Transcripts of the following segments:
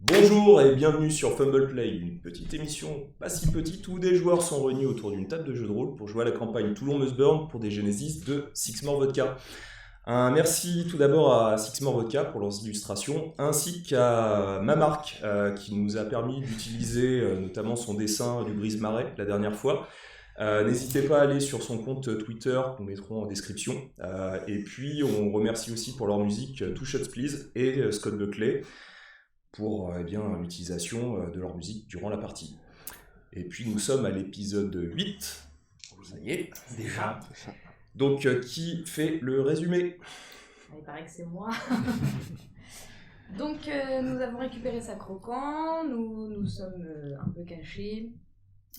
Bonjour et bienvenue sur Fumble Play, une petite émission pas si petite où des joueurs sont réunis autour d'une table de jeu de rôle pour jouer à la campagne Toulon Must Burn pour des Genesis de Six More Vodka. Un merci tout d'abord à Six More Vodka pour leurs illustrations, ainsi qu'à ma marque qui nous a permis d'utiliser notamment son dessin du Brise-Marais la dernière fois. N'hésitez pas à aller sur son compte Twitter, nous mettrons en description. Et puis on remercie aussi pour leur musique Two Shots Please et Scott Buckley pour l'utilisation de leur musique durant la partie. Et puis nous sommes à l'épisode 8. Ça y est, déjà. Donc qui fait le résumé ? Il paraît que c'est moi. Donc nous avons récupéré sa croquant, nous sommes un peu cachés.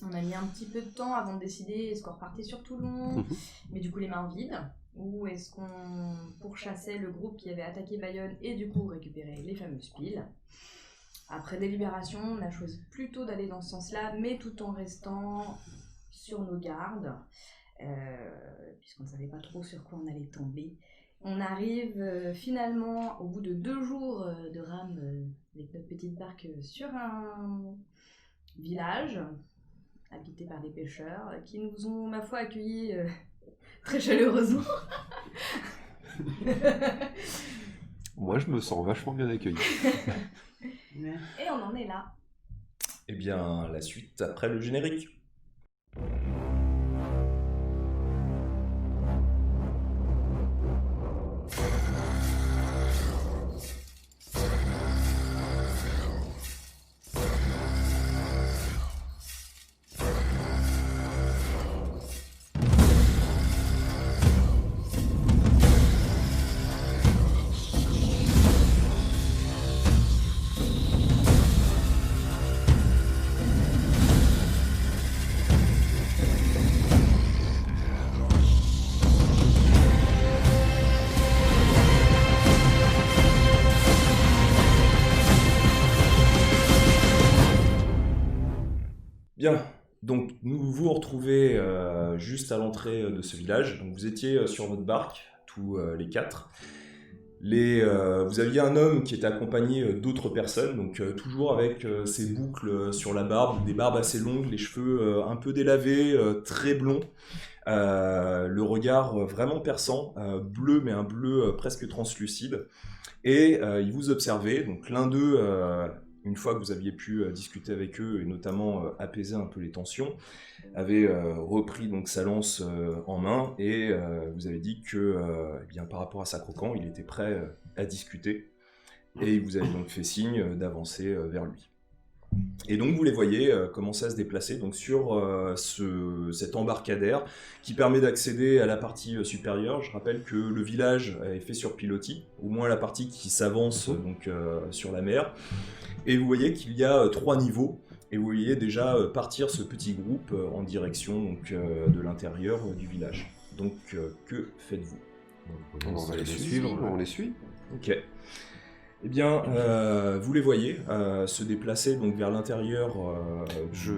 On a mis un petit peu de temps avant de décider est-ce qu'on repartait sur Toulon, mais du coup les mains vides, ou est-ce qu'on pourchassait le groupe qui avait attaqué Bayonne et du coup récupérait les fameuses piles. Après délibération, on a choisi plutôt d'aller dans ce sens-là, mais tout en restant sur nos gardes, puisqu'on ne savait pas trop sur quoi on allait tomber. On arrive finalement, au bout de 2 jours de rame avec notre petite barque, sur un village habité par des pêcheurs qui nous ont, ma foi, accueillis très chaleureusement. Moi, je me sens vachement bien accueilli. Et on en est là. Eh bien, la suite après le générique. Bien, donc nous vous retrouvez juste à l'entrée de ce village. Donc vous étiez sur votre barque, tous les 4. Vous aviez un homme qui était accompagné d'autres personnes, donc toujours avec ses boucles sur la barbe, des barbes assez longues, les cheveux un peu délavés, très blonds, le regard vraiment perçant, bleu mais un bleu presque translucide. Et ils vous observaient, donc l'un d'eux, une fois que vous aviez pu discuter avec eux et notamment apaiser un peu les tensions, avait repris donc sa lance en main et vous avez dit que par rapport à sa croquant, il était prêt à discuter et il vous avait donc fait signe d'avancer vers lui. Et donc vous les voyez commencer à se déplacer donc sur cet embarcadère qui permet d'accéder à la partie supérieure. Je rappelle que le village est fait sur pilotis, au moins la partie qui s'avance donc sur la mer. Et vous voyez qu'il y a 3 niveaux, et vous voyez déjà partir ce petit groupe en direction donc, de l'intérieur du village. Donc que faites-vous ? On va les suivre, on les suit. Ok. Eh bien, vous les voyez se déplacer donc vers l'intérieur. Je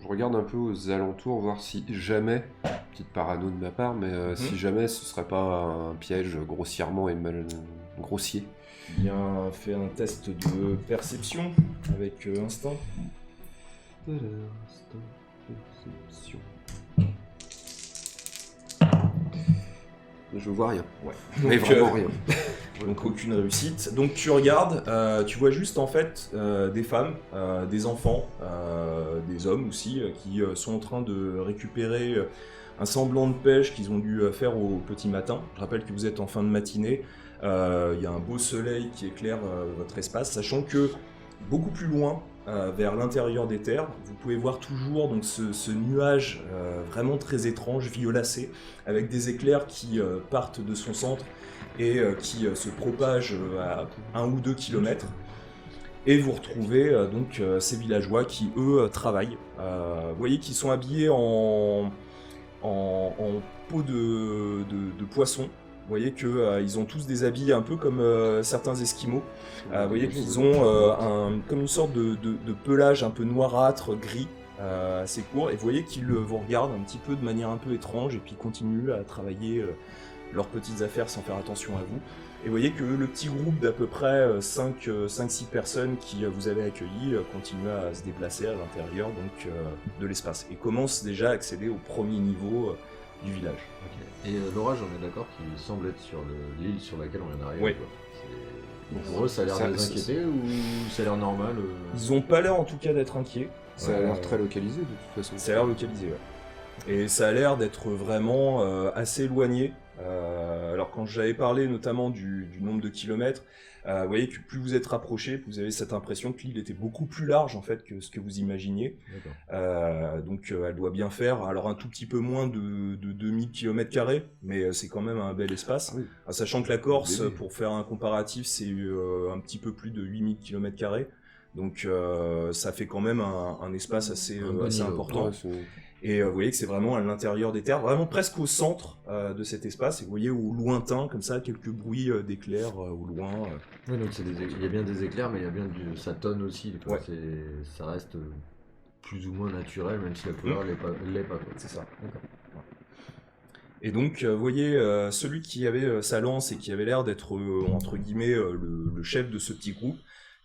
regarde un peu aux alentours, voir si jamais, petite parano de ma part, mais si jamais ce serait pas un piège grossièrement et mal grossier. Bien, fais un test de perception avec instinct. Perception. Je vois rien. Ouais. Mais Donc, vraiment rien. Donc aucune réussite. Donc tu regardes, tu vois juste en fait des femmes, des enfants, des hommes aussi, qui sont en train de récupérer un semblant de pêche qu'ils ont dû faire au petit matin. Je rappelle que vous êtes en fin de matinée. Il y a un beau soleil qui éclaire votre espace, sachant que beaucoup plus loin, vers l'intérieur des terres, vous pouvez voir toujours donc, ce nuage vraiment très étrange, violacé, avec des éclairs qui partent de son centre et qui se propagent à 1 ou 2 kilomètres. Et vous retrouvez donc ces villageois qui, eux, travaillent. Vous voyez qu'ils sont habillés en peau de poisson. Vous voyez qu'ils ont tous des habits un peu comme certains esquimaux. Vous voyez qu'ils ont comme une sorte de pelage un peu noirâtre, gris, assez court. Et vous voyez qu'ils vous regardent un petit peu de manière un peu étrange et puis continuent à travailler leurs petites affaires sans faire attention à vous. Et vous voyez que le petit groupe d'à peu près 5-6 personnes qui vous avez accueillis continue à se déplacer à l'intérieur donc, de l'espace et commence déjà à accéder au premier niveau du village. Okay. Et l'orage, on est d'accord qu'il semble être sur l'île sur laquelle on vient d'arriver. Oui. Donc pour eux, ça a l'air de les inquiéter ou ça a l'air normal Ils n'ont pas l'air en tout cas d'être inquiets. Ça a l'air très localisé de toute façon. Ça a l'air localisé, ouais. Et ça a l'air d'être vraiment assez éloigné. Alors quand j'avais parlé notamment du nombre de kilomètres, vous voyez que plus vous êtes rapproché, plus vous avez cette impression que l'île était beaucoup plus large en fait que ce que vous imaginiez. Donc elle doit bien faire alors un tout petit peu moins de 2000 km², mais c'est quand même un bel espace. Oui. Sachant que la Corse, pour faire un comparatif, c'est un petit peu plus de 8000 km². Donc ça fait quand même un espace assez important. Ouais, et vous voyez que c'est vraiment à l'intérieur des terres, vraiment presque au centre de cet espace. Et vous voyez au lointain, comme ça, quelques bruits d'éclairs au loin. Oui, donc il y a bien des éclairs, mais il y a bien ça tonne aussi. Ouais. Ça reste plus ou moins naturel, même si la couleur l'est pas. C'est ça. Et donc, vous voyez, celui qui avait sa lance et qui avait l'air d'être, entre guillemets, le chef de ce petit groupe,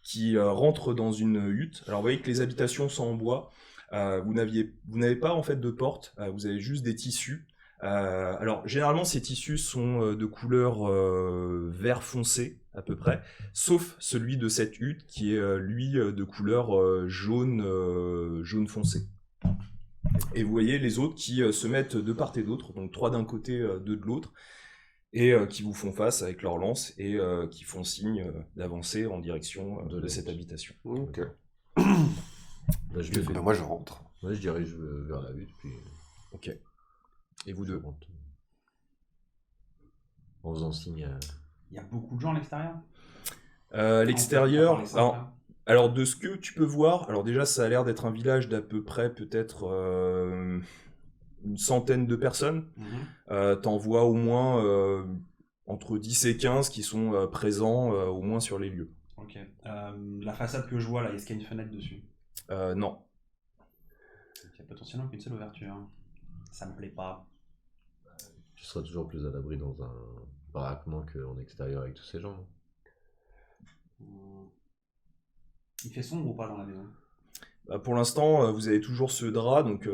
qui rentre dans une hutte. Alors, vous voyez que les habitations sont en bois. Vous n'avez pas en fait de porte, vous avez juste des tissus. Alors généralement ces tissus sont de couleur vert foncé à peu près, sauf celui de cette hutte qui est lui de couleur jaune foncé. Et vous voyez les autres qui se mettent de part et d'autre, donc 3 d'un côté, 2 de l'autre, et qui vous font face avec leur lance et qui font signe d'avancer en direction de cette habitation. Ok. Moi je rentre. Moi je dirige vers la hutte, puis... Ok. Et vous deux en faisant signe Il y a beaucoup de gens à l'extérieur l'extérieur, alors de ce que tu peux voir, alors déjà ça a l'air d'être un village d'à peu près peut-être une centaine de personnes. T'en vois au moins entre 10 et 15 qui sont présents au moins sur les lieux. Ok. La façade que je vois là, est-ce qu'il y a une fenêtre dessus? Non. Il y a potentiellement qu'une seule ouverture. Ça me plaît pas. Tu seras toujours plus à l'abri dans un baraquement qu'en extérieur avec tous ces gens. Il fait sombre ou pas dans la maison? Pour l'instant, vous avez toujours ce drap, donc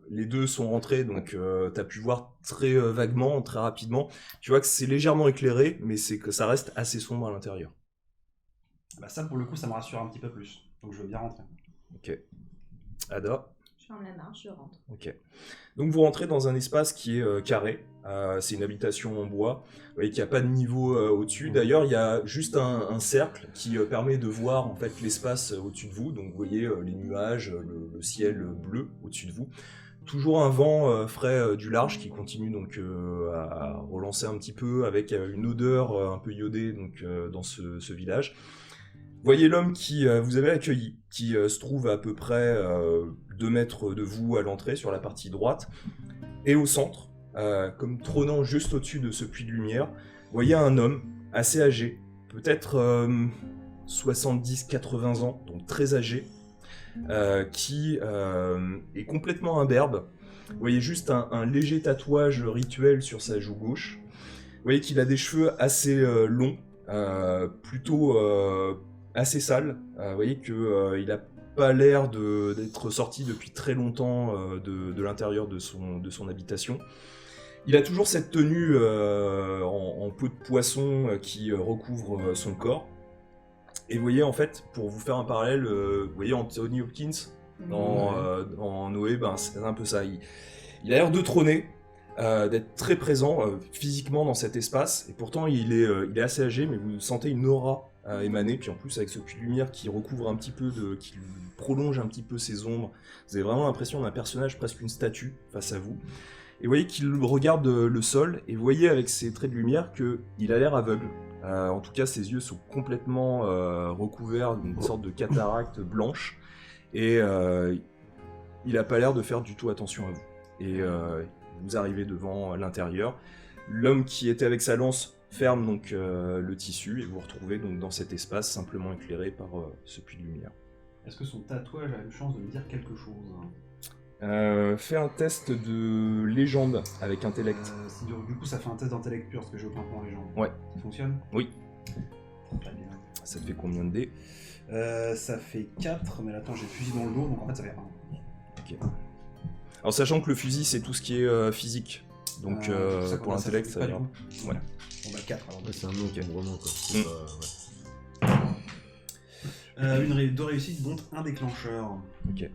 les deux sont rentrés, donc tu as pu voir très vaguement, très rapidement. Tu vois que c'est légèrement éclairé, mais c'est que ça reste assez sombre à l'intérieur. Bah ça, pour le coup, ça me rassure un petit peu plus. Donc je veux bien rentrer. Ok. Ada? Je ferme la marche, je rentre. Ok. Donc vous rentrez dans un espace qui est carré. C'est une habitation en bois. Vous voyez qu'il n'y a pas de niveau au-dessus. D'ailleurs, il y a juste un cercle qui permet de voir en fait l'espace au-dessus de vous. Donc vous voyez les nuages, le ciel bleu au-dessus de vous. Toujours un vent frais du large qui continue donc à relancer un petit peu avec une odeur un peu iodée donc, dans ce village. Vous voyez l'homme qui vous avez accueilli, qui se trouve à peu près 2 mètres de vous à l'entrée sur la partie droite. Et au centre, comme trônant juste au-dessus de ce puits de lumière, vous voyez un homme assez âgé, peut-être 70-80 ans, donc très âgé, qui est complètement imberbe. Vous voyez juste un léger tatouage rituel sur sa joue gauche. Vous voyez qu'il a des cheveux assez longs, plutôt assez sales. Vous voyez qu'il n'a pas l'air d'être sorti depuis très longtemps de l'intérieur de son habitation. Il a toujours cette tenue en peau de poisson qui recouvre son corps. Et vous voyez, en fait, pour vous faire un parallèle, vous voyez Anthony Hopkins en Noé, ben, c'est un peu ça. Il a l'air de trôner, d'être très présent physiquement dans cet espace. Et pourtant, il est assez âgé, mais vous sentez une aura émaner. Puis en plus, avec ce puits de lumière qui recouvre un petit peu, qui prolonge un petit peu ses ombres, vous avez vraiment l'impression d'un personnage, presque une statue, face à vous. Et vous voyez qu'il regarde le sol, et vous voyez avec ses traits de lumière qu'il a l'air aveugle. En tout cas, ses yeux sont complètement recouverts d'une sorte de cataracte blanche, et il n'a pas l'air de faire du tout attention à vous. Et vous arrivez devant l'intérieur. L'homme qui était avec sa lance ferme donc le tissu, et vous vous retrouvez donc dans cet espace simplement éclairé par ce puits de lumière. Est-ce que son tatouage a une chance de me dire quelque chose? Fais un test de légende avec intellect. Du coup, ça fait un test d'intellect pur, parce que j'ai aucun point en légende. Ouais. Ça fonctionne? Oui. Très bien. Ça te fait combien de dés? Ça fait 4, mais attends, j'ai le fusil dans le dos, donc en fait ça fait 1. Ok. Alors sachant que le fusil c'est tout ce qui est physique, donc Ça, pour ça l'intellect fait ça pas, ira. du coup. Ouais. Bon bah 4 alors. Ouais, c'est un encombrement quoi. C'est Mm. pas- ouais. Deux réussites, dont un déclencheur. Ok.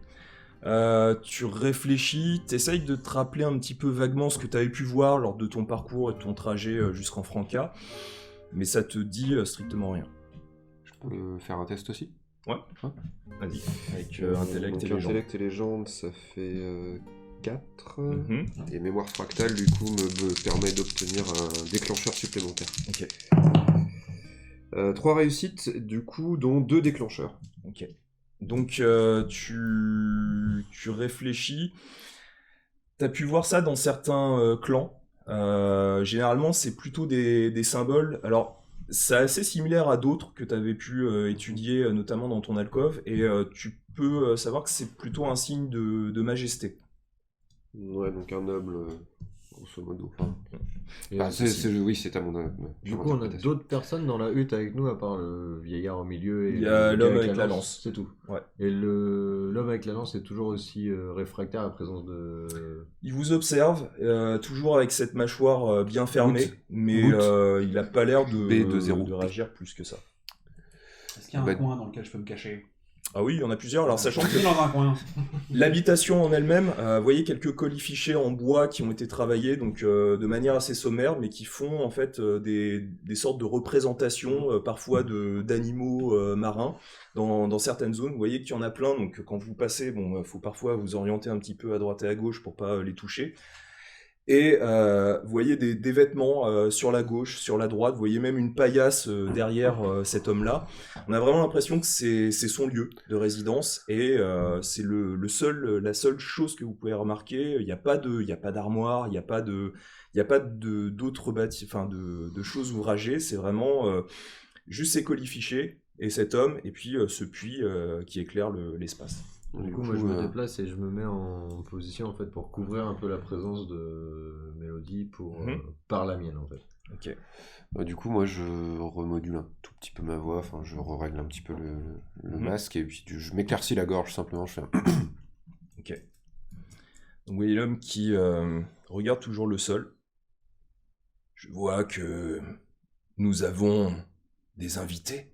Tu réfléchis, t'essayes de te rappeler un petit peu vaguement ce que tu avais pu voir lors de ton parcours et de ton trajet jusqu'en Franca, mais ça te dit strictement rien. Je peux faire un test aussi? Vas-y, avec intellect Donc, et légende. intellect et légende, ça fait 4. Mhm. Et mémoire fractale, du coup, me permet d'obtenir un déclencheur supplémentaire. Ok. 3 réussites, du coup, dont 2 déclencheurs. Ok. Donc tu réfléchis. T'as pu voir ça dans certains clans. Généralement, c'est plutôt des symboles. Alors, c'est assez similaire à d'autres que tu avais pu étudier, notamment dans ton alcôve, et tu peux savoir que c'est plutôt un signe de majesté. Ouais, donc un noble, grosso modo. Enfin, Et oui, c'est à mon du coup, on a d'autres personnes dans la hutte avec nous, à part le vieillard au milieu et Il y a le l'homme gars avec la lance. C'est tout. Ouais. Et l'homme avec la lance est toujours aussi réfractaire à la présence de. Il vous observe, toujours avec cette mâchoire bien fermée, Boot. mais Boot. il a pas l'air B20. de réagir plus que ça. Est-ce qu'il y a un Bah, coin dans lequel je peux me cacher? Ah oui, il y en a plusieurs. Alors, sachant Je que suis dans un coin. l'habitation en elle-même, vous voyez quelques colifichets en bois qui ont été travaillés donc de manière assez sommaire, mais qui font en fait des sortes de représentations parfois d'animaux marins dans certaines zones. Vous voyez qu'il y en a plein, donc quand vous passez, bon, faut parfois vous orienter un petit peu à droite et à gauche pour pas les toucher. Et vous voyez des vêtements sur la gauche, sur la droite, vous voyez même une paillasse derrière cet homme-là. On a vraiment l'impression que c'est son lieu de résidence et c'est la seule chose que vous pouvez remarquer. Il n'y a pas d'armoire, il n'y a pas d'autres de choses ouvragées. C'est vraiment juste ces colifichets et cet homme et puis ce puits qui éclaire l'espace. Du coup, moi je me déplace et je me mets en position en fait pour couvrir un peu la présence de Mélodie par la mienne en fait. Ok. Du coup, moi, je remodule un tout petit peu ma voix, enfin, je règle un petit peu le masque, et puis je m'éclaircis la gorge, simplement, je fais un... Ok. Donc, vous voyez l'homme qui regarde toujours le sol. Je vois que nous avons des invités.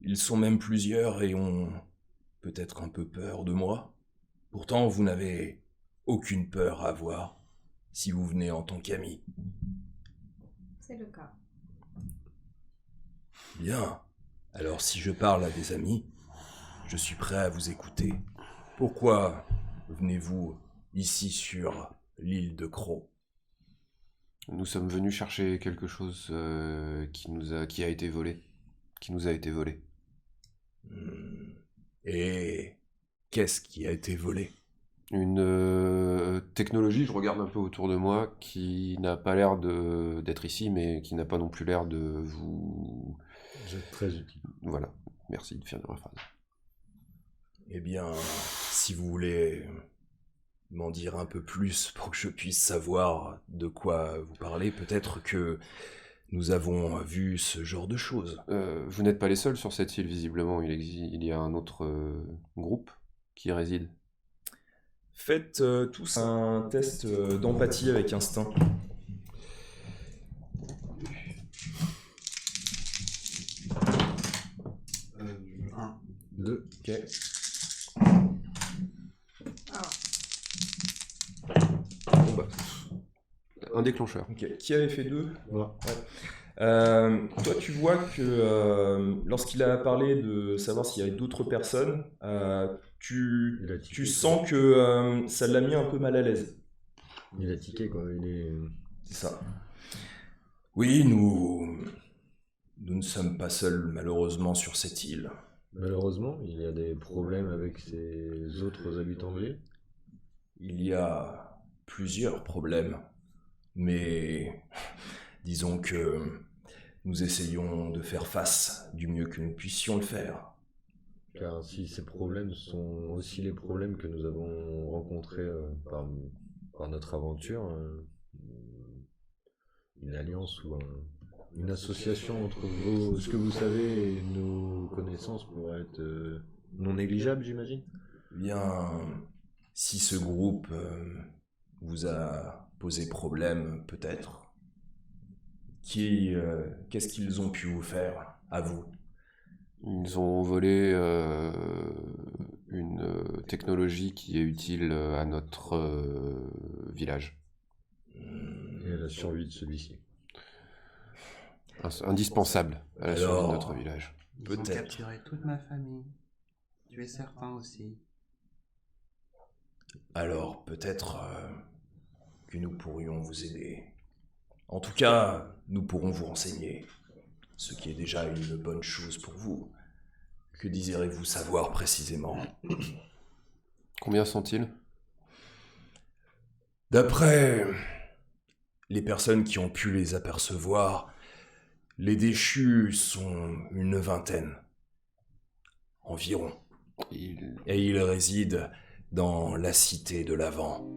Ils sont même plusieurs et ont peut-être un peu peur de moi. Pourtant, vous n'avez aucune peur à avoir si vous venez en tant qu'ami. C'est le cas. Bien. Alors si je parle à des amis, je suis prêt à vous écouter. Pourquoi venez-vous ici sur l'île de Croc? Nous sommes venus chercher quelque chose qui a été volé. Qui nous a été volé. Et qu'est-ce qui a été volé? Une technologie, je regarde un peu autour de moi, qui n'a pas l'air d'être ici, mais qui n'a pas non plus l'air de vous... Vous êtes très utile. Voilà, merci de finir ma phrase. Eh bien, si vous voulez m'en dire un peu plus pour que je puisse savoir de quoi vous parlez, peut-être que nous avons vu ce genre de choses. Vous n'êtes pas les seuls sur cette île, visiblement. Il y a un autre groupe qui y réside. Faites tous un test d'empathie avec instinct. Un. 2. Ok. Bon bah, un déclencheur. Ok. Qui avait fait 2? Voilà. Toi, tu vois que lorsqu'il a parlé de savoir s'il y avait d'autres personnes, Il a tiqué, tu sens que ça l'a mis un peu mal à l'aise. Il a tiqué quoi. Il est. C'est ça. Oui, nous ne sommes pas seuls, malheureusement, sur cette île. Malheureusement, il y a des problèmes avec ses autres habitants de l'île. Il y a plusieurs problèmes, mais disons que nous essayons de faire face du mieux que nous puissions le faire. Car si ces problèmes sont aussi les problèmes que nous avons rencontrés par notre aventure, une alliance ou une association entre ce que vous savez et nos connaissances pourrait être non négligeable, j'imagine. Bien, si ce groupe vous a posé problème, peut-être, qu'est-ce qu'ils ont pu vous faire, à vous? Ils ont volé une technologie qui est utile à notre village. Et à la survie de celui-ci. Indispensable à la survie de Alors, notre village. Ils ont Peut-être. capturé toute ma famille. Tu es certain aussi. Alors, peut-être que nous pourrions vous aider. En tout cas, nous pourrons vous renseigner, ce qui est déjà une bonne chose pour vous. Que désirez-vous savoir précisément? Combien sont-ils? D'après les personnes qui ont pu les apercevoir, les déchus sont une vingtaine, environ. Et ils résident dans la cité de l'Avent,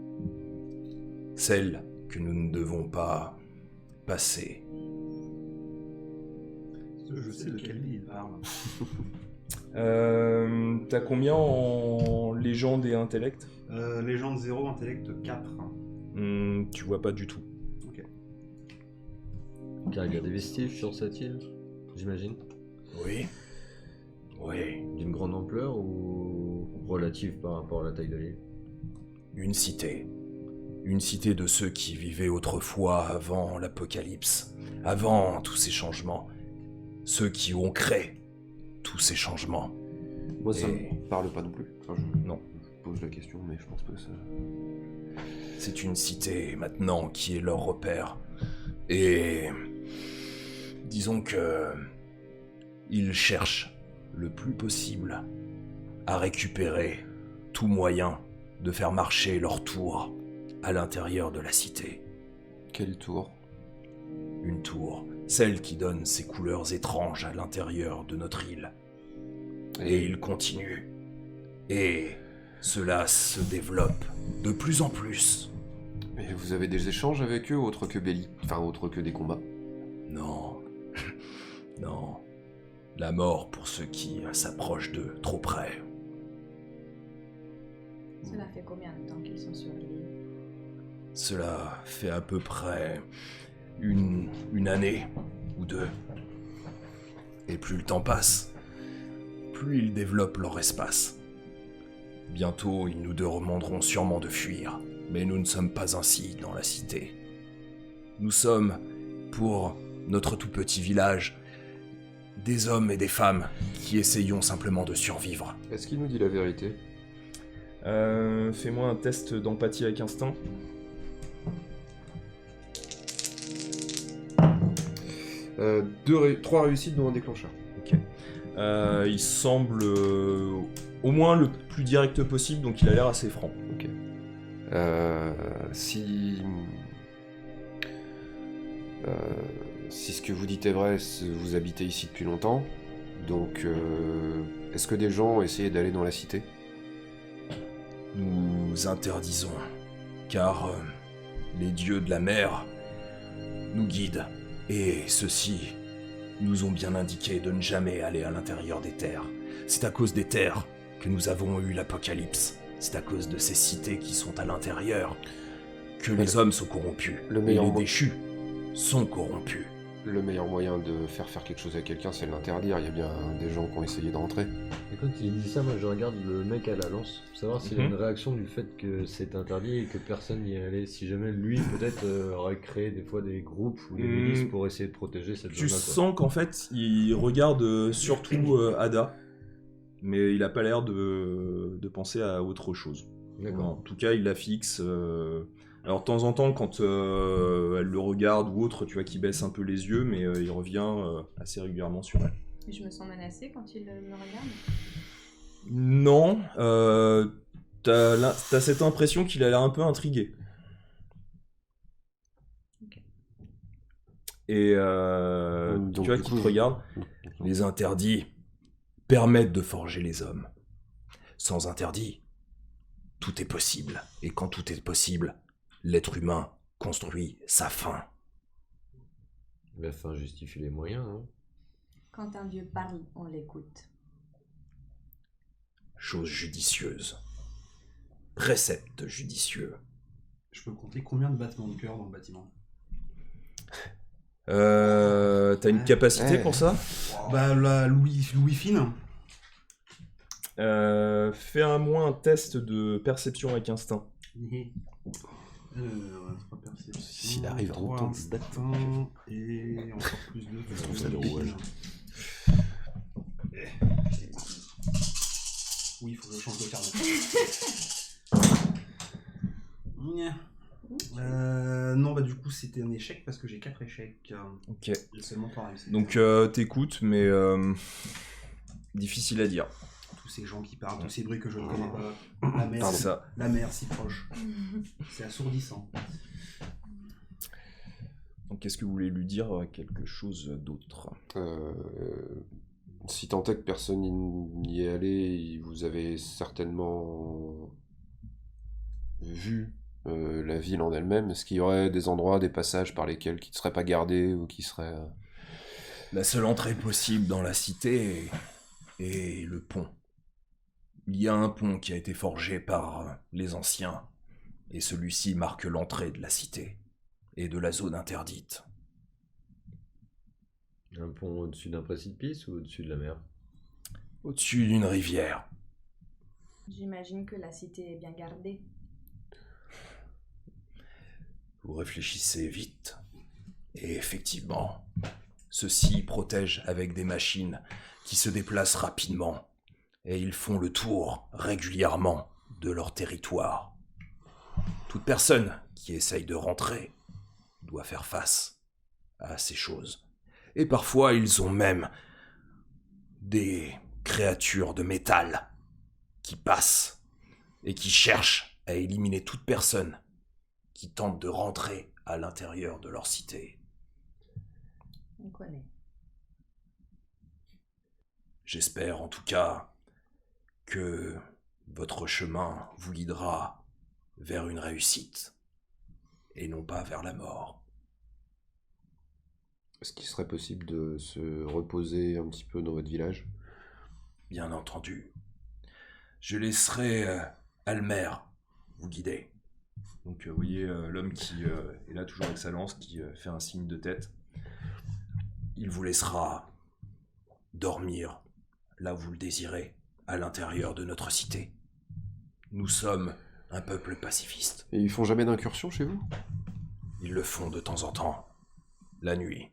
celle que nous ne devons pas passer. Je sais de quelle ville il parle. T'as combien en légende et intellect? Légende 0, intellect 4. Tu vois pas du tout. Ok. Car il y a des vestiges sur cette île, j'imagine. Oui. Oui. D'une grande ampleur ou relative par rapport à la taille de l'île? Une cité. Une cité de ceux qui vivaient autrefois avant l'apocalypse, avant tous ces changements. Ceux qui ont créé tous ces changements. Moi, ça Et- me parle pas non plus. Enfin, Non. je pose la question, mais je pense pas que ça... C'est une cité maintenant qui est leur repère. Et disons que ils cherchent le plus possible à récupérer tout moyen de faire marcher leur tour à l'intérieur de la cité. Quel tour? Une tour, celle qui donne ses couleurs étranges à l'intérieur de notre île. Et ils continuent. Et cela se développe de plus en plus. Et vous avez des échanges avec eux, autres que autres que des combats? Non. Non. La mort pour ceux qui s'approchent de trop près. Cela fait combien de temps qu'ils sont sur l'île? Cela fait à peu près une année ou deux. Et plus le temps passe, plus ils développent leur espace. Bientôt, ils nous demanderont sûrement de fuir, mais nous ne sommes pas ainsi dans la cité. Nous sommes, pour notre tout petit village, des hommes et des femmes qui essayons simplement de survivre. Est-ce qu'il nous dit la vérité? Fais-moi un test d'empathie avec instinct. Trois réussites dont un déclencheur. Il semble au moins le plus direct possible, donc il a l'air assez franc. Ok. Si ce que vous dites est vrai, vous habitez ici depuis longtemps, donc est-ce que des gens ont essayé d'aller dans la cité? Nous interdisons, car les dieux de la mer nous guident, et ceux-ci nous ont bien indiqué de ne jamais aller à l'intérieur des terres. C'est à cause des terres que nous avons eu l'apocalypse. C'est à cause de ces cités qui sont à l'intérieur que les hommes sont corrompus. le Et meilleur les mo- déchus sont corrompus. Le meilleur moyen de faire quelque chose à quelqu'un, c'est de l'interdire. Il y a bien des gens qui ont essayé de rentrer. Et quand il dit ça, moi je regarde le mec à la lance, pour savoir s'il a Mhm. une réaction du fait que c'est interdit et que personne n'y est allé. Si jamais lui, peut-être, aurait créé des fois des groupes ou des milices pour essayer de protéger cette Tu zone-là. quoi. sens qu'en fait, il regarde surtout Ada, mais il a pas l'air de penser à autre chose. D'accord. En tout cas, il la fixe. Alors, de temps en temps, quand elle le regarde ou autre, tu vois qu'il baisse un peu les yeux, mais il revient assez régulièrement sur elle. Et je me sens menacée quand il me regarde. Non, t'as cette impression qu'il a l'air un peu intrigué. Ok. Et Donc, tu vois du qu'il coup, te regarde. Les interdits, permettent de forger les hommes. Sans interdit, tout est possible. Et quand tout est possible, l'être humain construit sa fin. La fin justifie les moyens, hein. Quand un dieu parle, on l'écoute. Chose judicieuse. Précepte judicieux. Je peux compter combien de battements de cœur dans le bâtiment? T'as une capacité pour ça? Bah, la Louis Fine. Fais un test de perception avec instinct. 3 perceptions. S'il arrive à 3 entendre instinct, et encore plus de. Je trouve ça le rouage. Oui, il faut que je change de carnet. Non, bah du coup c'était un échec parce que j'ai 4 échecs. Ok. J'ai seulement 3 réussis. Donc t'écoutes, mais difficile à dire. Tous ces gens qui parlent, tous ces bruits que je ne connais pas. La mer, C'est ça. la mer si proche. C'est assourdissant. Donc est-ce que vous voulez lui dire quelque chose d'autre? Si tant est que personne n'y est allé, vous avez certainement vu la ville en elle-même. Est-ce qu'il y aurait des endroits, des passages par lesquels qui ne seraient pas gardés ou qui seraient... La seule entrée possible dans la cité est le pont. Il y a un pont qui a été forgé par les anciens, et celui-ci marque l'entrée de la cité et de la zone interdite. Un pont au-dessus d'un précipice ou au-dessus de la mer? Au-dessus d'une rivière. J'imagine que la cité est bien gardée. Vous réfléchissez vite. Et effectivement, ceux-ci protègent avec des machines qui se déplacent rapidement. Et ils font le tour régulièrement de leur territoire. Toute personne qui essaye de rentrer doit faire face à ces choses. Et parfois, ils ont même des créatures de métal qui passent et qui cherchent à éliminer toute personne qui tente de rentrer à l'intérieur de leur cité. On connaît. J'espère en tout cas que votre chemin vous guidera vers une réussite et non pas vers la mort. Est-ce qu'il serait possible de se reposer un petit peu dans votre village? Bien entendu. Je laisserai Almer vous guider. Donc vous voyez l'homme qui est là toujours avec sa lance, qui fait un signe de tête. Il vous laissera dormir là où vous le désirez, à l'intérieur de notre cité. Nous sommes un peuple pacifiste. Et ils font jamais d'incursion chez vous? Ils le font de temps en temps, la nuit.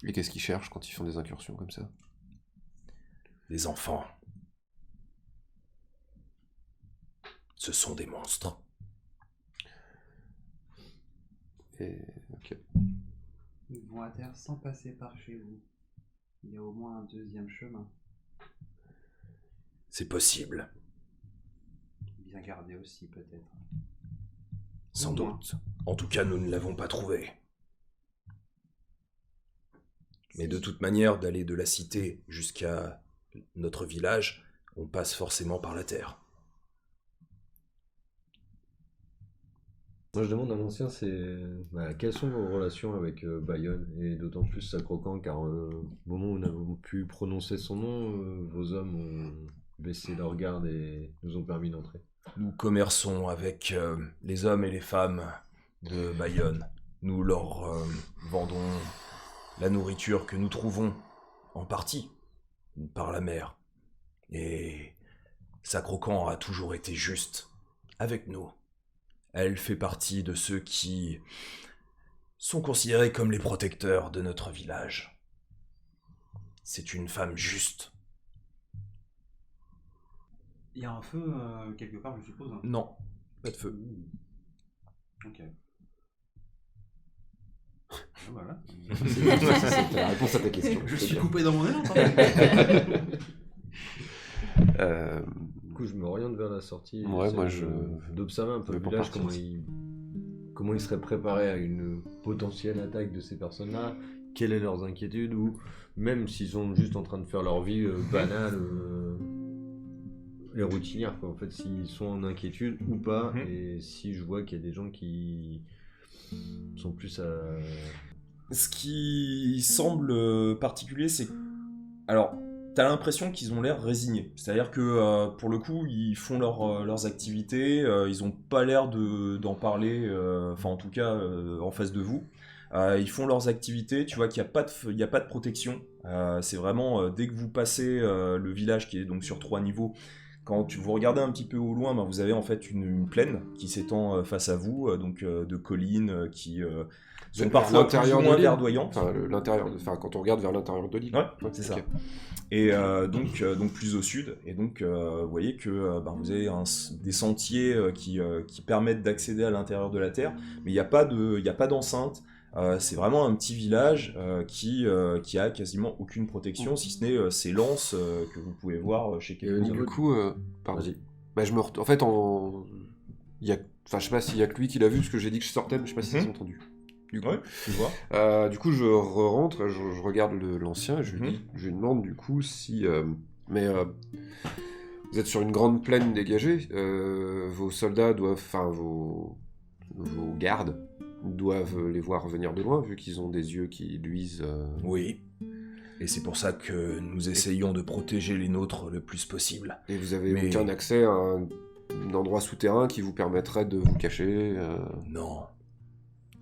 Et qu'est-ce qu'ils cherchent quand ils font des incursions comme ça? Les enfants. Ce sont des monstres. Et... ok. Ils vont à terre sans passer par chez vous. Il y a au moins un deuxième chemin. C'est possible, Bien gardé aussi peut-être. sans Au moins. doute. En tout cas, nous ne l'avons pas trouvé. Mais de toute manière, d'aller de la cité jusqu'à notre village, on passe forcément par la terre. Moi je demande à l'ancien, quelles sont vos relations avec Bayonne, et d'autant plus Sacrocan, car au moment où nous avons pu prononcer son nom, vos hommes ont baissé leur garde et nous ont permis d'entrer. Nous commerçons avec les hommes et les femmes de Bayonne. Nous leur vendons la nourriture que nous trouvons en partie par la mer. Et Sacrocan a toujours été juste avec nous. Elle fait partie de ceux qui sont considérés comme les protecteurs de notre village. C'est une femme juste. Il y a un feu quelque part, je suppose. Hein. Non, pas de feu. Ok. Ah, voilà. C'est la réponse à ta question. Je c'est suis bien. coupé dans mon élan. Du coup je me oriente vers la sortie, Ouais, j'essaie moi, d'observer un peu je le vais village, pour partir. comment il serait préparé à une potentielle attaque de ces personnes-là, quelles sont leurs inquiétudes, ou même s'ils sont juste en train de faire leur vie banale et routinière, quoi. En fait, s'ils sont en inquiétude ou pas, et si je vois qu'il y a des gens qui sont plus à... Ce qui semble particulier, c'est... Alors, t'as l'impression qu'ils ont l'air résignés. C'est-à-dire que, pour le coup, ils font leurs activités, ils ont pas l'air d'en parler, enfin, en tout cas, en face de vous. Ils font leurs activités, tu vois qu'il n'y a pas de protection. C'est vraiment, dès que vous passez le village, qui est donc sur 3 niveaux, quand vous regardez un petit peu au loin, ben, vous avez en fait une plaine qui s'étend face à vous, donc de collines qui sont parfois plus ou moins verdoyantes. Enfin, quand on regarde vers l'intérieur de l'île. Ouais, c'est ça. Et donc plus au sud. Et donc vous voyez que vous avez des sentiers qui permettent d'accéder à l'intérieur de la terre, mais il n'y a pas d'enceinte. C'est vraiment un petit village qui a quasiment aucune protection, si ce n'est ces lances que vous pouvez voir chez quelqu'un. Du coup, pardon. Bah, en fait, je sais pas s'il y a que lui qui l'a vu, parce que j'ai dit que je sortais, mais je sais pas si c'est entendu. Du coup, tu vois. Du coup, je rentre, je regarde l'ancien, et je lui demande du coup si. Vous êtes sur une grande plaine dégagée, vos soldats doivent, enfin vos gardes doivent les voir venir de loin, vu qu'ils ont des yeux qui luisent. Oui. Et c'est pour ça que nous essayons de protéger les nôtres le plus possible. Et vous avez aucun accès à un endroit souterrain qui vous permettrait de vous cacher Non.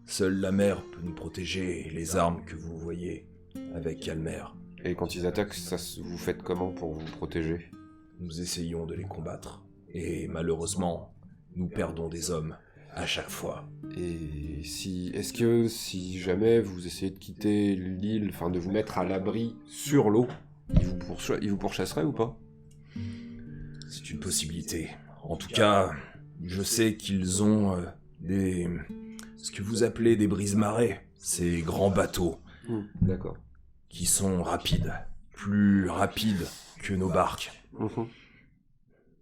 Seule la mer peut nous protéger, et les armes que vous voyez avec Calmer. Et quand ils attaquent, vous faites comment pour vous protéger ? Nous essayons de les combattre. Et malheureusement, nous perdons des hommes à chaque fois. Et est-ce que si jamais vous essayez de quitter l'île, enfin de vous mettre à l'abri sur l'eau, ils vous pourchasseraient ou pas ? C'est une possibilité. En tout cas, je sais qu'ils ont ce que vous appelez des brise-marées, ces grands bateaux. D'accord. Qui sont rapides, plus rapides que nos barques.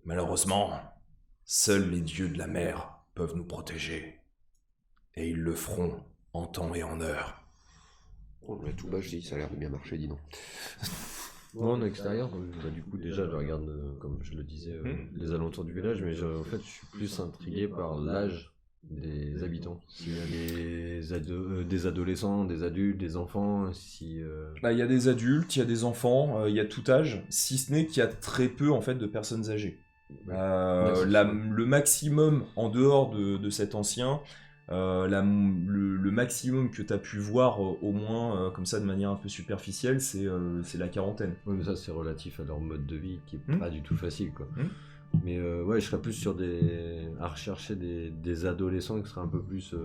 Malheureusement, seuls les dieux de la mer peuvent nous protéger. Et ils le feront en temps et en heure. Tout bas, je dis, ça a l'air de bien marcher, dis donc. Moi, en extérieur, du coup, déjà, je regarde, comme je le disais, les alentours du village, mais en fait, je suis plus intrigué par l'âge des habitants. S'il y a des adolescents, des adultes, des enfants, si... Il y a des adultes, il y a des enfants, il y a tout âge, si ce n'est qu'il y a très peu, en fait, de personnes âgées. Le maximum, en dehors de cet ancien, le maximum que tu as pu voir, au moins, comme ça, de manière un peu superficielle, c'est la quarantaine. Oui, mais ça, c'est relatif à leur mode de vie, qui est pas du tout facile, quoi. Mais ouais, je serais plus à rechercher des adolescents qui seraient un peu plus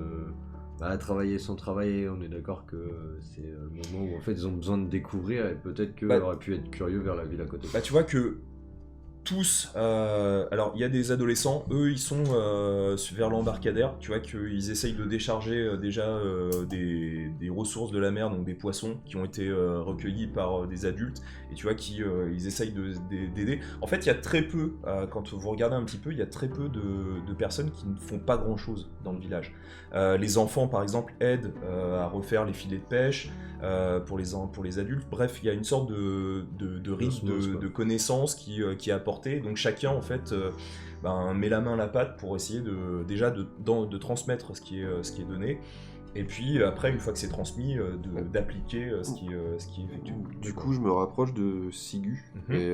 à travailler sans travailler. On est d'accord que c'est le moment où en fait ils ont besoin de découvrir, et peut-être qu'ils auraient pu être curieux vers la ville à côté. Tu vois que tous, alors il y a des adolescents, eux ils sont vers l'embarcadère, tu vois qu'ils essayent de décharger déjà des ressources de la mer, donc des poissons qui ont été recueillis par des adultes, et tu vois qu'ils essayent d'aider. En fait il y a très peu, quand vous regardez un petit peu, il y a très peu de personnes qui ne font pas grand chose dans le village. Les enfants par exemple aident à refaire les filets de pêche, pour les adultes. Bref, il y a une sorte de rythme de connaissances qui est apporté. Donc chacun en fait met la main à la pâte pour essayer de transmettre ce qui est donné. Et puis après, une fois que c'est transmis, d'appliquer ce qui est effectué. Du coup, je me rapproche de Sigu. Et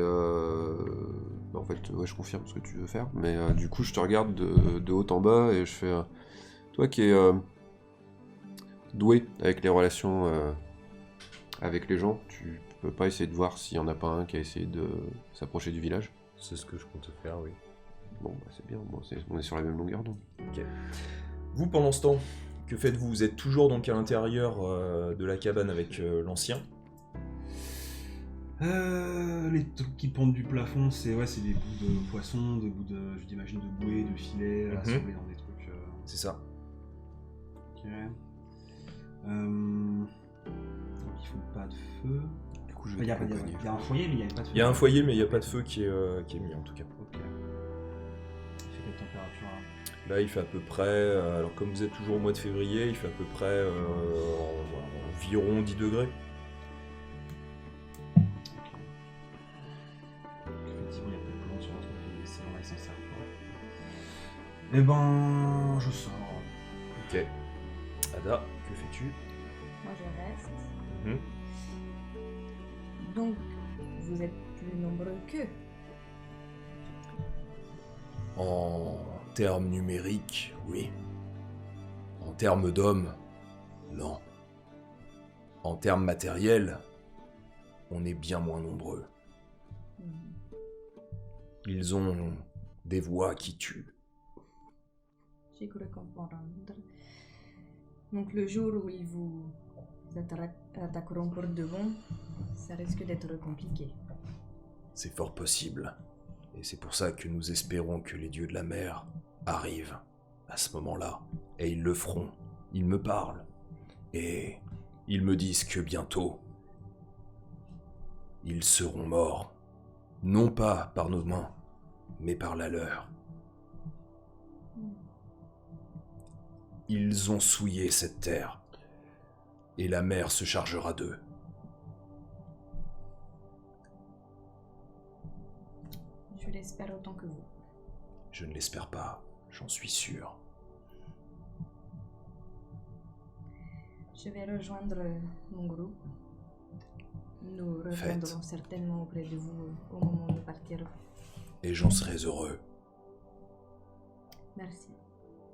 en fait, ouais, je confirme ce que tu veux faire. Mais du coup, je te regarde de haut en bas et je fais... toi qui es doué avec les relations avec les gens, tu peux pas essayer de voir s'il y en a pas un qui a essayé de s'approcher du village ? C'est ce que je compte faire, oui. Bon, c'est bien, on est sur la même longueur d'onde. Ok. Vous, pendant ce temps, que faites-vous ? Vous êtes toujours donc à l'intérieur de la cabane avec l'ancien ? Les trucs qui pendent du plafond, c'est des bouts de poisson, des bouts j'imagine de bouées, de filets, assemblés dans des trucs... C'est ça. Ok. Donc il faut pas de feu. Du coup, je Il y a un foyer, mais il n'y a pas de feu. Il y a un foyer, mais il n'y a pas de feu qui est mis en tout cas. Ok. Il fait de température Là, il fait à peu près, alors comme vous êtes toujours au mois de février, il fait à peu près environ 10 degrés. Effectivement, il y a peu de plantes sur notre pays, c'est normal, ils s'en servent pas. Eh ben, je sors. Ok. Ada, que fais-tu? Moi je reste. Mhm. Donc, vous êtes plus nombreux qu'eux. En termes numériques, oui. En termes d'hommes, non. En termes matériels, on est bien moins nombreux. Ils ont des voix qui tuent. J'ai cru comprendre. Donc le jour où ils vous attaqueront pour de bon, ça risque d'être compliqué. C'est fort possible. Et c'est pour ça que nous espérons que les dieux de la mer arrivent à ce moment-là. Et ils le feront. Ils me parlent. Et ils me disent que bientôt, ils seront morts. Non pas par nos mains, mais par la leur. Ils ont souillé cette terre. Et la mer se chargera d'eux. Je l'espère autant que vous. Je ne l'espère pas, j'en suis sûr. Je vais rejoindre mon groupe. Nous reviendrons certainement auprès de vous au moment de partir. Et j'en serai heureux. Merci.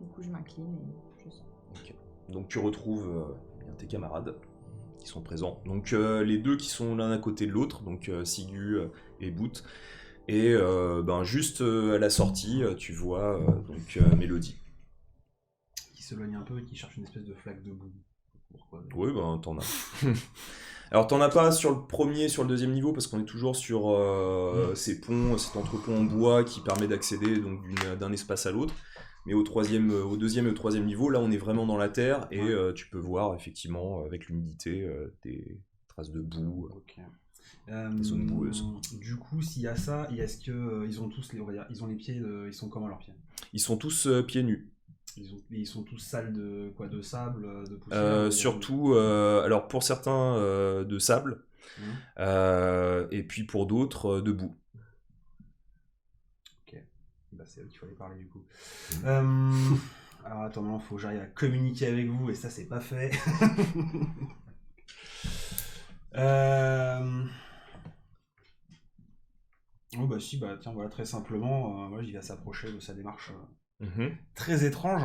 Du coup, je m'incline et je sors. Ok. Donc tu retrouves bien tes camarades qui sont présents. Donc les deux qui sont l'un à côté de l'autre, donc Sigu et Boot. Et juste à la sortie, tu vois Mélodie. qui s'éloigne un peu et qui cherche une espèce de flaque de boue. Pourquoi? Oui, t'en as. Alors t'en as pas sur le premier, sur le deuxième niveau, parce qu'on est toujours sur ces ponts, cet entrepont en bois qui permet d'accéder donc d'un espace à l'autre. Mais au deuxième et au troisième niveau, là on est vraiment dans la terre et tu peux voir effectivement avec l'humidité des traces de boue, des zones boueuses. Du coup, s'il y a ça, est-ce que ils ont tous les, on va dire, ils ont les pieds, ils sont comment leurs pieds? Ils sont tous pieds nus. Ils sont tous sales de quoi, de sable, de poussière? Surtout, alors pour certains de sable, et puis pour d'autres de boue. Ok, bah, c'est eux qu'il fallait parler du coup. Alors attends, il faut que j'arrive à communiquer avec vous et ça c'est pas fait. Oh bah si, bah tiens, voilà, très simplement, moi j'y vais s'approcher de sa démarche très étrange.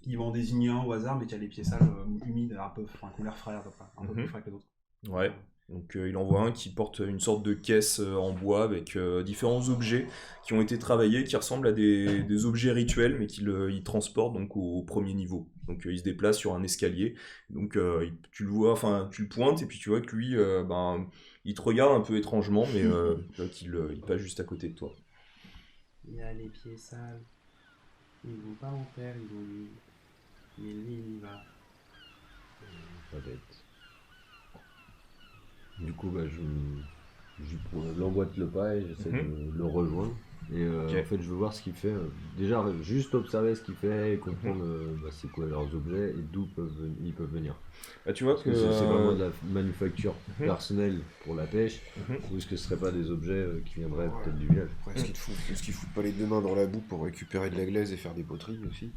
Ils vont en désigner un au hasard, mais qui a les pieds sales, humides, un peu, enfin, qui ont l'air frais à peu près, un peu plus frais que d'autres. Ouais, donc il envoie un qui porte une sorte de caisse en bois avec différents objets qui ont été travaillés, qui ressemblent à des objets rituels, mais qu'il transporte donc au premier niveau. Donc il se déplace sur un escalier, donc tu le vois, enfin tu le pointes, et puis tu vois que lui, il te regarde un peu étrangement, mais tu vois qu'il passe juste à côté de toi. Il a les pieds sales. Ils vont pas en terre, ils vont lui. Mais lui, il y va. Pas bête. Du coup, je l'emboîte le pas et j'essaie de le rejoindre. Et en fait, je veux voir ce qu'il fait. Déjà, juste observer ce qu'il fait et comprendre c'est quoi leurs objets et d'où ils peuvent venir. Bah, tu vois que c'est vraiment de la manufacture personnelle pour la pêche, ou est-ce que ce serait pas des objets qui viendraient peut-être du village? Est-ce qu'ils foutent pas les deux mains dans la boue pour récupérer de la glaise et faire des poteries aussi?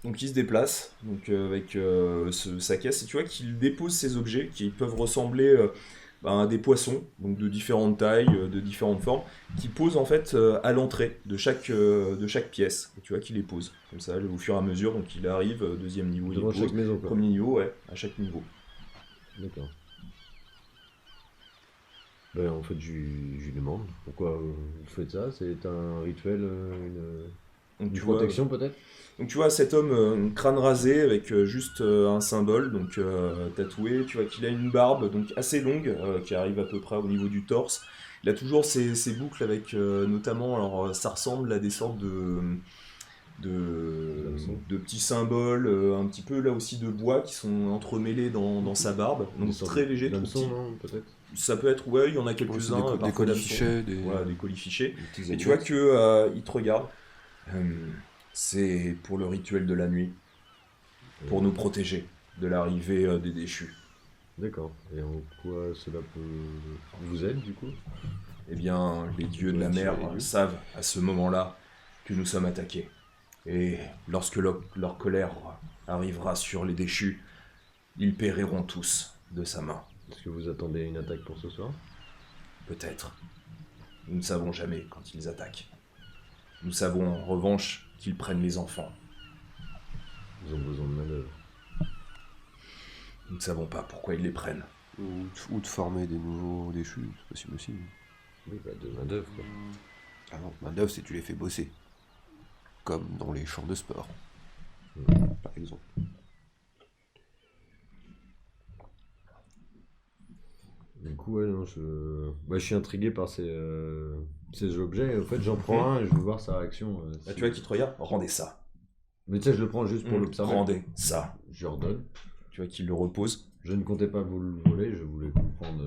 Donc il se déplace avec sa caisse, et tu vois qu'il dépose ces objets qui peuvent ressembler à des poissons, donc de différentes tailles, de différentes formes, qui posent en fait à l'entrée de chaque pièce. Et tu vois qu'il les pose comme ça au fur et à mesure. Donc il arrive, deuxième niveau, il les pose, chaque maison, quoi. premier niveau, ouais, à chaque niveau. D'accord. En fait, je lui demande pourquoi vous faites ça. C'est un rituel, une protection peut-être? Donc tu vois cet homme crâne rasé avec juste un symbole donc tatoué, tu vois qu'il a une barbe donc assez longue qui arrive à peu près au niveau du torse. Il a toujours ses boucles avec notamment, alors ça ressemble à des sortes de petits symboles un petit peu là aussi de bois qui sont entremêlés dans sa barbe, donc très léger, tout petit. Non, peut-être. Ça peut être, ouais, il y en a quelques-uns. Des parfois colis d'hameçons. fichés, Voilà, des colis fichés. des petits Et tu vois animaux. que il te regarde. C'est pour le rituel de la nuit, pour nous protéger de l'arrivée des déchus. D'accord. Et en quoi cela peut vous aider du coup? Eh bien, les dieux de la Ouais, mer tu as les dieux. savent à ce moment-là que nous sommes attaqués. Et lorsque leur colère arrivera sur les déchus, ils périront tous de sa main. Est-ce que vous attendez une attaque pour ce soir? Peut-être. Nous ne savons jamais quand ils attaquent. Nous savons en revanche qu'ils prennent les enfants. Ils ont besoin de manœuvre. Nous ne savons pas pourquoi ils les prennent. Ou de former des nouveaux déchus, c'est possible aussi. Oui, bah de manœuvre quoi. Ah non, main-d'œuvre, c'est tu les fais bosser. Comme dans les champs de sport, par exemple. Du coup, ouais, non, je suis intrigué par ces objets. En fait, j'en prends un et je veux voir sa réaction. Là, tu vois qu'ils te regardent. Rendez ça. Mais tu sais, je le prends juste pour l'observer. Rendez ça. Je leur donne. Tu vois qu'ils le reposent. Je ne comptais pas vous le voler, je voulais comprendre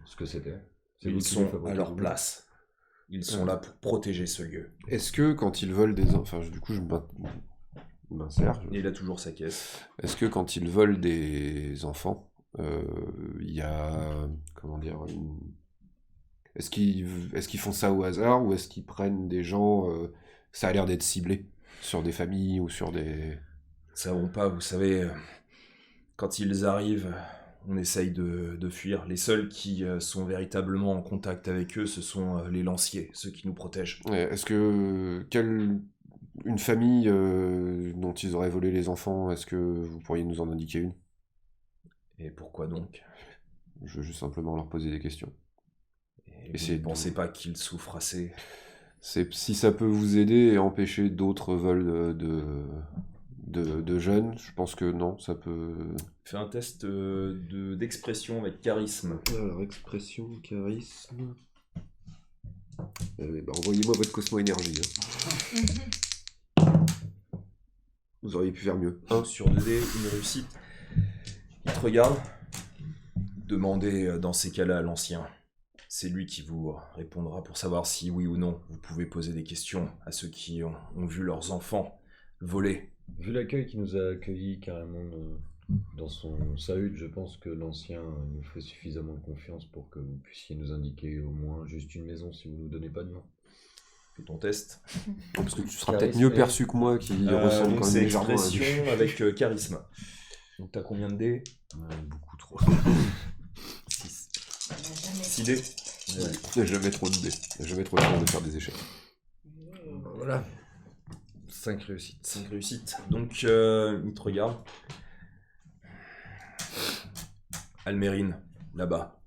ce que c'était. C'est vous Ils qui sont le fabriquez à leur vous-même? place. Ils sont là pour protéger ce lieu. Est-ce que quand ils volent des enfants, du coup je m'insère, Et il a toujours sa caisse. est-ce que quand ils volent des enfants, il y a, comment dire, est-ce qu'ils font ça au hasard ou est-ce qu'ils prennent des gens, ça a l'air d'être ciblé sur des familles ou sur des... Nous savons pas, vous savez, quand ils arrivent, on essaye de fuir. Les seuls qui sont véritablement en contact avec eux, ce sont les lanciers, ceux qui nous protègent. Ouais, est-ce que une famille dont ils auraient volé les enfants, est-ce que vous pourriez nous en indiquer une? Et pourquoi donc? Je veux juste simplement leur poser des questions. Et vous Essayez ne de- pensez pas qu'ils souffrent assez? Si ça peut vous aider et empêcher d'autres vols de jeunes, je pense que non, ça peut... Fais un test d'expression avec charisme. Alors, expression, charisme... envoyez-moi votre Cosmo-énergie. Vous auriez pu faire mieux. 1 sur 2D, une réussite. Il te regarde. Demandez dans ces cas-là à l'ancien. C'est lui qui vous répondra pour savoir si oui ou non vous pouvez poser des questions à ceux qui ont vu leurs enfants voler. Vu l'accueil qui nous a accueillis carrément dans sa hutte, je pense que l'ancien nous fait suffisamment de confiance pour que vous puissiez nous indiquer au moins juste une maison si vous nous donnez pas de nom. Fais ton test. Parce que tu seras Charisme peut-être mieux et- perçu que moi qui ressemble Donc quand même c'est légèrement à un expression déchu. avec charisme. Donc t'as combien de dés? Beaucoup trop. 6. On n'a jamais 6 dés. Il n'y a jamais trop de dés. Il n'y a jamais trop de temps de faire des échecs. Voilà. 5 réussites. 5 réussites. Donc il te regarde. Almérine, là-bas.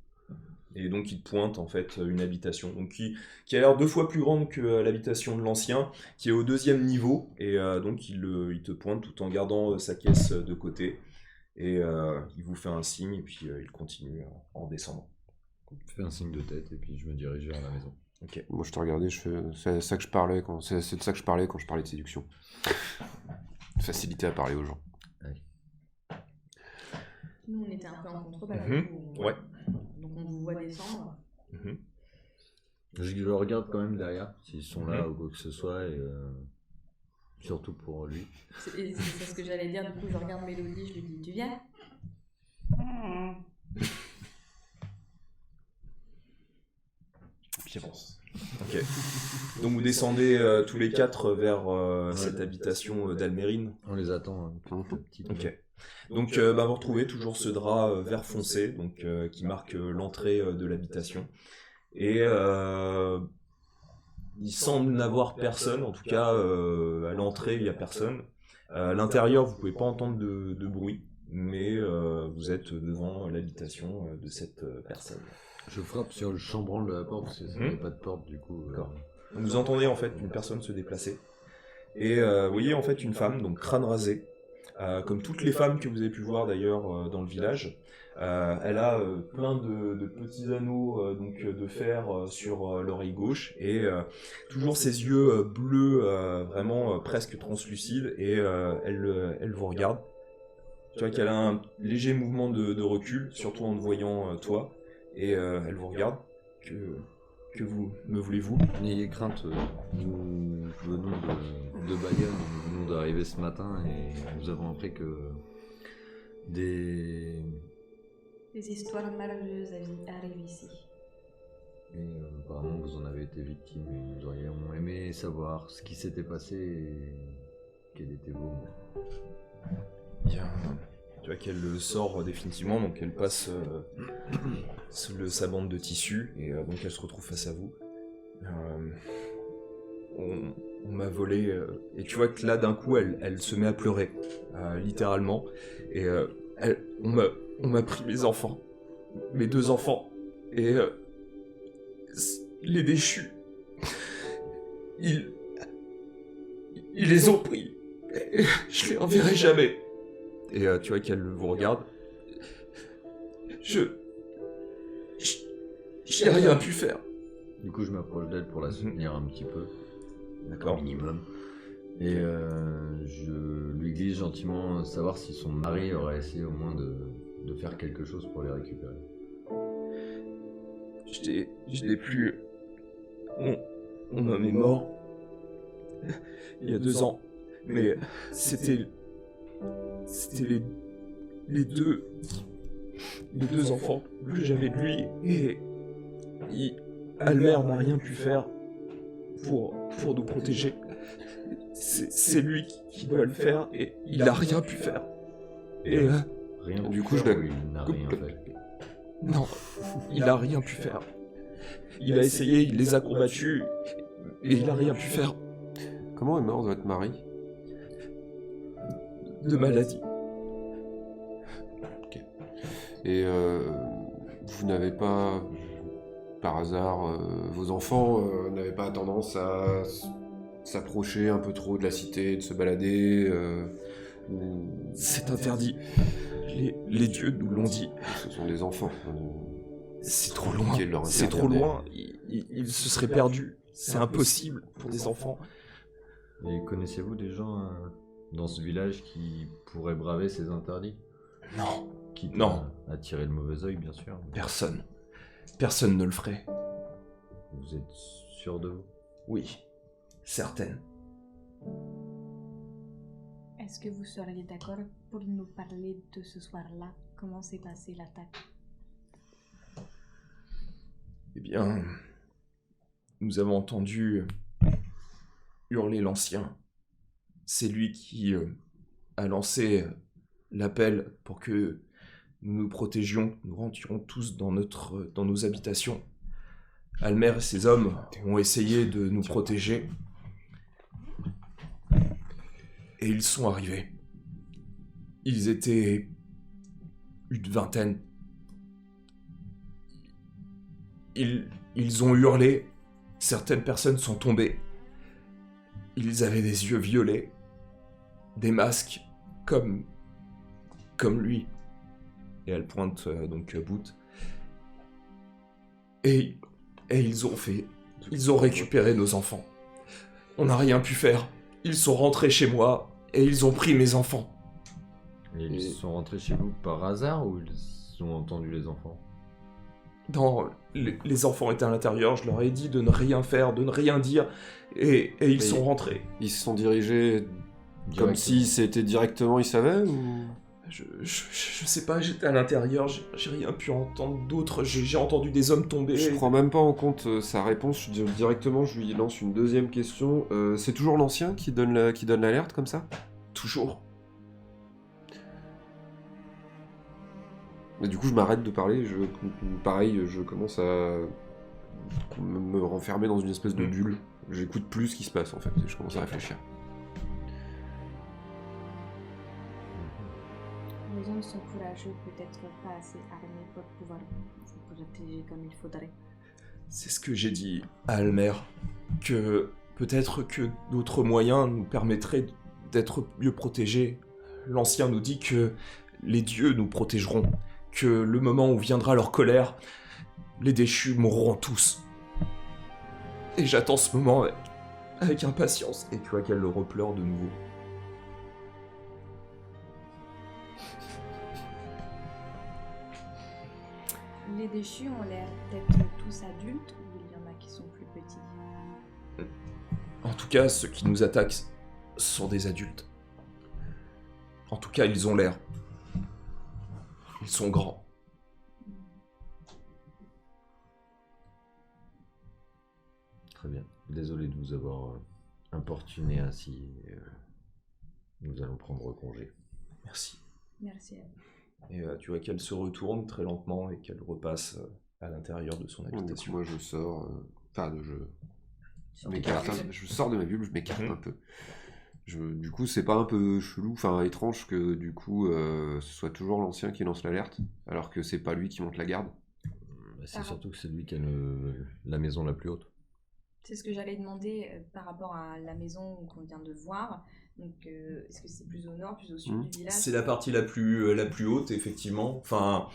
Et donc il te pointe en fait une habitation donc, qui a l'air 2 fois plus grande que l'habitation de l'ancien, qui est au 2e niveau. Et donc il te pointe tout en gardant sa caisse de côté. Et il vous fait un signe et puis il continue en descendant. Je fais un signe de tête et puis je me dirige vers la maison. Ok. Moi je te regardais, c'est de ça que je parlais quand je parlais de séduction. Facilité à parler aux gens. Nous, on était un peu en contrebas. Ouais. Donc, on vous voit descendre. Mhm. Je le regarde quand même derrière, s'ils sont là ou quoi que ce soit, et surtout pour lui. C'est ce que j'allais dire. Du coup, je regarde Mélodie, je lui dis: Tu viens? Puis avance. Ok. Donc vous descendez tous les 4 vers cette habitation d'Almérine. On les attend un petit peu. Ok. Donc vous retrouvez toujours ce drap vert foncé donc, qui marque l'entrée de l'habitation. Et il semble n'avoir personne, en tout cas à l'entrée il n'y a personne. À l'intérieur vous pouvez pas entendre de bruit, mais vous êtes devant l'habitation de cette personne. Je frappe sur le chambranle de la porte parce que ça n'a pas de porte du coup. D'accord. Donc, vous entendez en fait une personne se déplacer. Et vous voyez en fait une femme, donc crâne rasé, comme toutes les femmes que vous avez pu voir d'ailleurs dans le village. Elle a plein de petits anneaux donc, de fer sur l'oreille gauche et toujours ses yeux bleus, vraiment presque translucides, et elle vous regarde. Tu vois qu'elle a un léger mouvement de recul, surtout en te voyant toi, Et elle vous regarde. Que me voulez-vous? N'ayez crainte, nous venons de Bayonne, nous venons d'arriver ce matin et nous avons appris que des histoires malheureuses arrivent ici. Et apparemment vous en avez été victime et nous aurions aimé savoir ce qui s'était passé et quels étaient vos mots. Bien. Tu vois qu'elle sort définitivement, donc elle passe sa bande de tissu, et donc elle se retrouve face à vous. On m'a volé, et tu vois que là d'un coup elle se met à pleurer, littéralement, et on m'a pris mes enfants, mes 2 enfants, et les déchus, ils les ont pris, et je les reverrai jamais. Et tu vois qu'elle vous regarde. J'ai rien pu faire. Du coup, je m'approche d'elle pour la soutenir un petit peu. D'accord. Minimum. Et je lui glisse gentiment savoir si son mari aurait essayé au moins de faire quelque chose pour les récupérer. Je l'ai plus. Mon homme est mort. Il y a 2 ans. Mais c'était les deux enfants que j'avais de lui, et Almer n'a rien pu faire pour nous protéger. C'est lui qui doit le faire, et il a rien pu faire. Et Rien du pu coup, faire, je la ou il n'a rien fait. non, il a rien pu faire. Il a essayé, il les a combattus, et il a rien pu faire. Comment est mort votre mari? De maladie. Et vous n'avez pas, par hasard, vos enfants n'avaient pas tendance à s'approcher un peu trop de la cité, de se balader C'est interdit. Les dieux nous l'ont dit. Ce sont des enfants. C'est trop loin. Qui leur C'est trop interdire. loin. Ils se seraient perdus. C'est impossible pour des enfants. Et connaissez-vous des gens dans ce village qui pourraient braver ces interdits? Non. Quitte Non. à tirer le mauvais œil, bien sûr. Personne. Personne ne le ferait. Vous êtes sûr de vous? Oui. Certaine. Est-ce que vous seriez d'accord pour nous parler de ce soir-là? Comment s'est passée l'attaque? Eh bien, nous avons entendu hurler l'ancien. C'est lui qui a lancé l'appel pour que nous nous protégions, nous rentrions tous dans nos habitations. Almer et ses hommes ont essayé de nous protéger, et ils sont arrivés. Ils étaient une vingtaine. Ils ont hurlé, certaines personnes sont tombées. Ils avaient des yeux violets, des masques comme lui. Et elle pointe donc Boot. Et ils ont récupéré nos enfants. On n'a rien pu faire. Ils sont rentrés chez moi et ils ont pris mes enfants. Et ils sont rentrés chez vous par hasard ou ils ont entendu les enfants? Non, les enfants étaient à l'intérieur, je leur ai dit de ne rien faire, de ne rien dire, et ils sont rentrés. Ils se sont dirigés comme Directement. si c'était directement, ils savaient ou... Je sais pas, j'étais à l'intérieur, j'ai rien pu entendre d'autre, j'ai entendu des hommes tomber. Je prends même pas en compte sa réponse, directement je lui lance une deuxième question. C'est toujours l'ancien qui donne l'alerte comme ça? Toujours. Mais du coup je m'arrête de parler, je commence à me renfermer dans une espèce de bulle. J'écoute plus ce qui se passe en fait, et je commence à réfléchir. Les hommes sont courageux, peut-être pas assez armés pour pouvoir se protéger comme il faudrait. C'est ce que j'ai dit à Almer, que peut-être que d'autres moyens nous permettraient d'être mieux protégés. L'ancien nous dit que les dieux nous protégeront, que le moment où viendra leur colère, les déchus mourront tous. Et j'attends ce moment avec impatience. Et tu vois qu'elle le repleure de nouveau. Les déchus ont l'air d'être tous adultes ou il y en a qui sont plus petits? En tout cas, ceux qui nous attaquent sont des adultes. En tout cas, ils ont l'air. Ils sont grands. Très bien. Désolé de vous avoir importuné ainsi. Nous allons prendre congé. Merci. Merci à vous. Et tu vois qu'elle se retourne très lentement et qu'elle repasse à l'intérieur de son Du coup, habitation. moi je sors, je Surtout m'écarte, que- je sors de ma bulle, je m'écarte Mhm. un peu. Du coup, c'est pas un peu chelou, enfin étrange que du coup ce soit toujours l'ancien qui lance l'alerte, alors que c'est pas lui qui monte la garde. C'est surtout que c'est lui qui a la maison la plus haute. C'est ce que j'allais demander par rapport à la maison qu'on vient de voir. Donc, est-ce que c'est plus au nord, plus au sud du village? C'est la partie la plus haute, effectivement. Enfin,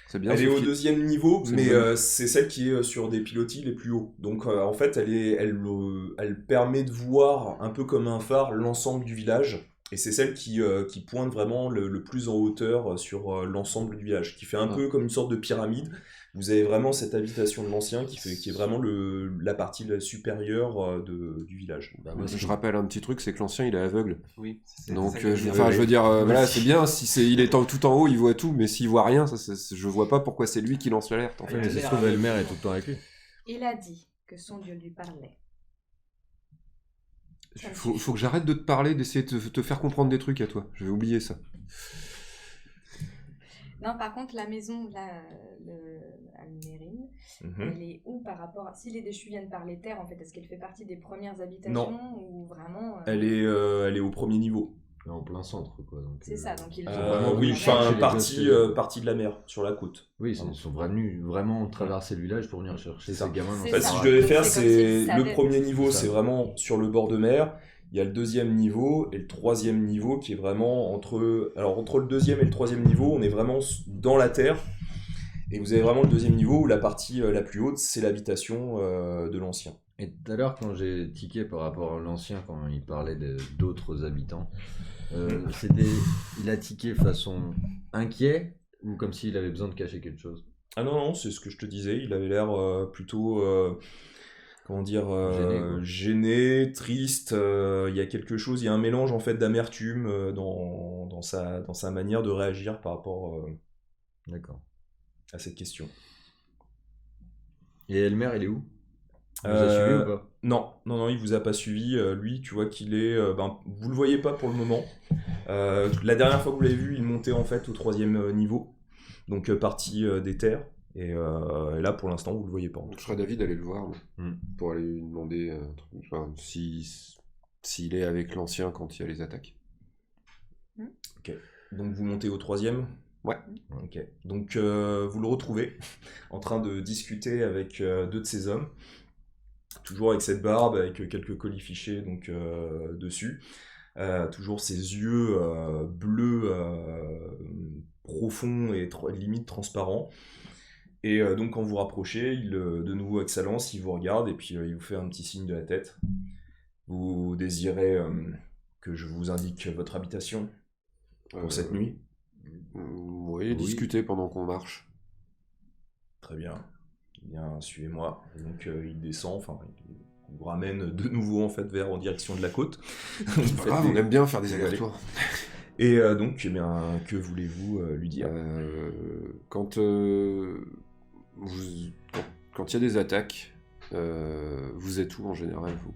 C'est bien. elle est sauf au qu'il- deuxième niveau, c'est mais bon. c'est celle qui est sur des pilotis les plus hauts. Donc, en fait, elle permet de voir un peu comme un phare l'ensemble du village. Et c'est celle qui pointe vraiment le plus en hauteur sur l'ensemble du village, qui fait un Ah. peu comme une sorte de pyramide. Vous avez vraiment cette habitation de l'ancien qui est vraiment la partie supérieure du village. Bah, moi, Je rappelle un petit truc, c'est que l'ancien il est aveugle. Oui. Donc, ça que je dire. veux dire, Oui. voilà, c'est bien, si il est tout en haut, il voit tout, mais s'il voit rien, je vois pas pourquoi c'est lui qui lance l'alerte en Ouais, fait. mais ça se trouve, Elmer est tout le temps avec lui. Il a dit que son dieu lui parlait. Faut que j'arrête de te parler, d'essayer de te faire comprendre des trucs à toi. Je vais oublier ça. Non, par contre, la maison, là, Almérine, Mhm. elle est où par rapport à... Si les déchus viennent par les terres, en fait, est-ce qu'elle fait partie des premières habitations ou vraiment... Elle est au premier niveau. En plein centre, quoi. Donc, C'est ça, donc ils vraiment Oui, venus enfin, chercher les partie gosses, de la mer, sur la côte. Oui, ils sont venus vraiment traverser le village pour venir chercher C'est ça. ces gamins. dans C'est En fait, ces ça. si je baraques. devais Donc, faire, c'est comme s'ils c'est savaient. le premier niveau, C'est ça. c'est vraiment sur le bord de mer. Il y a le deuxième niveau et le troisième niveau qui est vraiment entre le deuxième et le troisième niveau, on est vraiment dans la terre. Et vous avez vraiment le deuxième niveau où la partie la plus haute, c'est l'habitation de l'ancien. Et tout à l'heure, quand j'ai tiqué par rapport à l'ancien, quand il parlait d'autres habitants, il a tiqué façon inquiet ou comme s'il avait besoin de cacher quelque chose? Ah non, non, c'est ce que je te disais, il avait l'air plutôt, comment dire, Gêné, quoi. gêné, triste. Il y a quelque chose, il y a un mélange en fait d'amertume dans sa manière de réagir par rapport D'accord. à cette question. Et Elmer, il est où? Il vous a suivi ou pas? Non, il vous a pas suivi. Lui, tu vois qu'il est, vous le voyez pas pour le moment. La dernière fois que vous l'avez vu, il montait en fait au troisième niveau, donc partie des terres. Et là, pour l'instant, vous le voyez pas. Donc, je serais d'avis d'aller le voir moi, Hmm. pour aller lui demander enfin, s'il est avec l'ancien quand il y a les attaques. Donc vous montez au troisième. Ouais. Ok. Donc vous le retrouvez en train de discuter avec deux de ses hommes, toujours avec cette barbe, avec quelques colifichets donc dessus. Toujours ses yeux bleus profonds et limite transparents. Et donc quand vous rapprochez, de nouveau avec sa lance, il vous regarde et puis il vous fait un petit signe de la tête. Vous désirez que je vous indique votre habitation pour cette nuit? Oui, discuter pendant qu'on marche. Très bien. Eh bien, suivez-moi. Et donc il descend, enfin il vous ramène de nouveau en fait en direction de la côte. C'est pas grave, on aime bien faire des allers-retours. Et donc, eh bien, que voulez-vous lui dire? Quand il y a des attaques, vous êtes où en général, vous?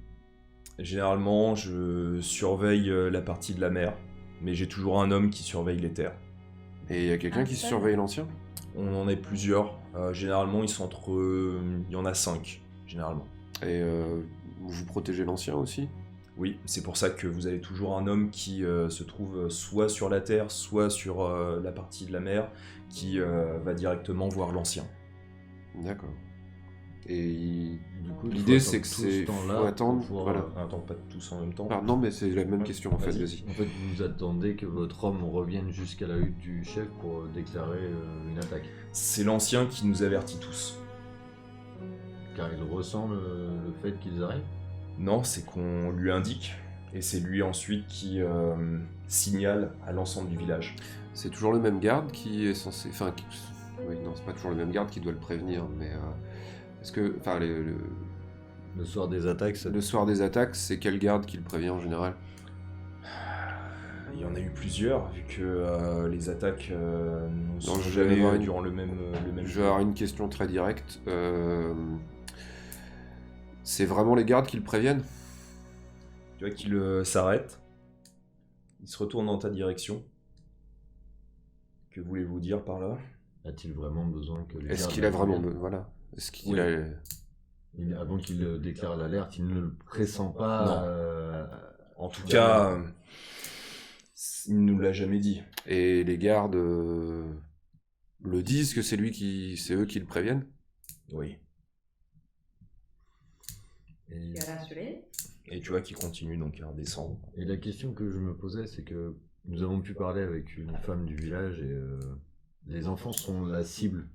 Généralement, je surveille la partie de la mer, mais j'ai toujours un homme qui surveille les terres. Et il y a quelqu'un qui seul? surveille l'ancien? On en est plusieurs. Généralement, ils sont il y en a 5, généralement. Et vous protégez l'ancien aussi? Oui, c'est pour ça que vous avez toujours un homme qui se trouve soit sur la terre, soit sur la partie de la mer, qui va directement voir l'ancien. D'accord. Et Du coup, l'idée faut c'est que attendre tout ce c'est temps-là faut attendre, pour pouvoir, voilà. On n'attend pas tous en même temps. Ah, non mais c'est la même question en fait, vas-y. En fait, vous attendez que votre homme revienne jusqu'à la hutte du chef pour déclarer une attaque. C'est l'ancien qui nous avertit tous. Car il ressent le fait qu'ils arrivent. Non, c'est qu'on lui indique, et c'est lui ensuite qui signale à l'ensemble du village. C'est toujours le même garde qui est censé... Enfin, Oui, non, c'est pas toujours le même garde qui doit le prévenir, mais est-ce que, enfin, Le soir des attaques, ça... le soir des attaques, c'est quel garde qui le prévient en général? Il y en a eu plusieurs, vu que les attaques ne sont je vais jamais avoir une- durant le même Je vais avoir une question très directe. C'est vraiment les gardes qui le préviennent? Tu vois qu'il s'arrête, il se retourne dans ta direction. Que voulez-vous dire par là? A-t-il vraiment besoin que les Est-ce gardes qu'il a vraiment... interviennent Voilà. Est-ce qu'il Oui. a... Avant qu'il déclare l'alerte, il ne le pressent pas. Non. En tout cas, il ne nous l'a jamais dit. Et les gardes le disent que c'est eux qui le préviennent? Oui. Et, Tu as rassuré. Et tu vois qu'il continue donc à redescendre. et la question que je me posais, c'est que nous avons pu parler avec une femme du village et les enfants sont la cible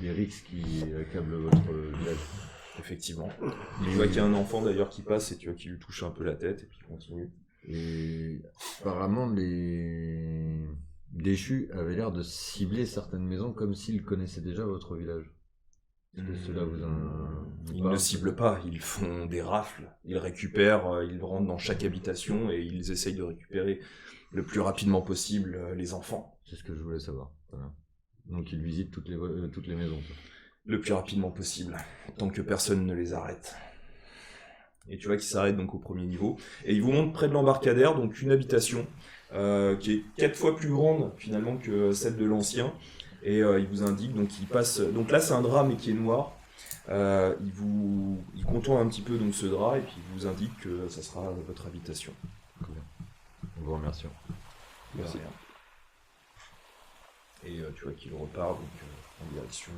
des rixes qui accablent votre village. Effectivement. Tu vois qu'il y a un enfant d'ailleurs qui passe et tu vois qu'il lui touche un peu la tête et puis il continue. Et apparemment, les déchus avaient l'air de cibler certaines maisons comme s'ils connaissaient déjà votre village. Est-ce que cela vous Ils ne ciblent pas, ils font des rafles. Ils récupèrent, ils rentrent dans chaque habitation et ils essayent de récupérer le plus rapidement possible les enfants. C'est ce que je voulais savoir. Voilà. Donc ils visitent toutes les maisons. Quoi. Le plus rapidement possible, tant que personne ne les arrête. Et tu vois qu'ils s'arrêtent donc au premier niveau. Et ils vous montrent près de l'embarcadère, donc une habitation qui est 4 fois plus grande finalement que celle de l'ancien. Et il vous indique, donc il passe. Donc là c'est un drap mais qui est noir. Il contourne un petit peu donc ce drap et puis il vous indique que ça sera votre habitation. Très bien. On vous remercie. Merci. Et tu vois qu'il repart donc, en direction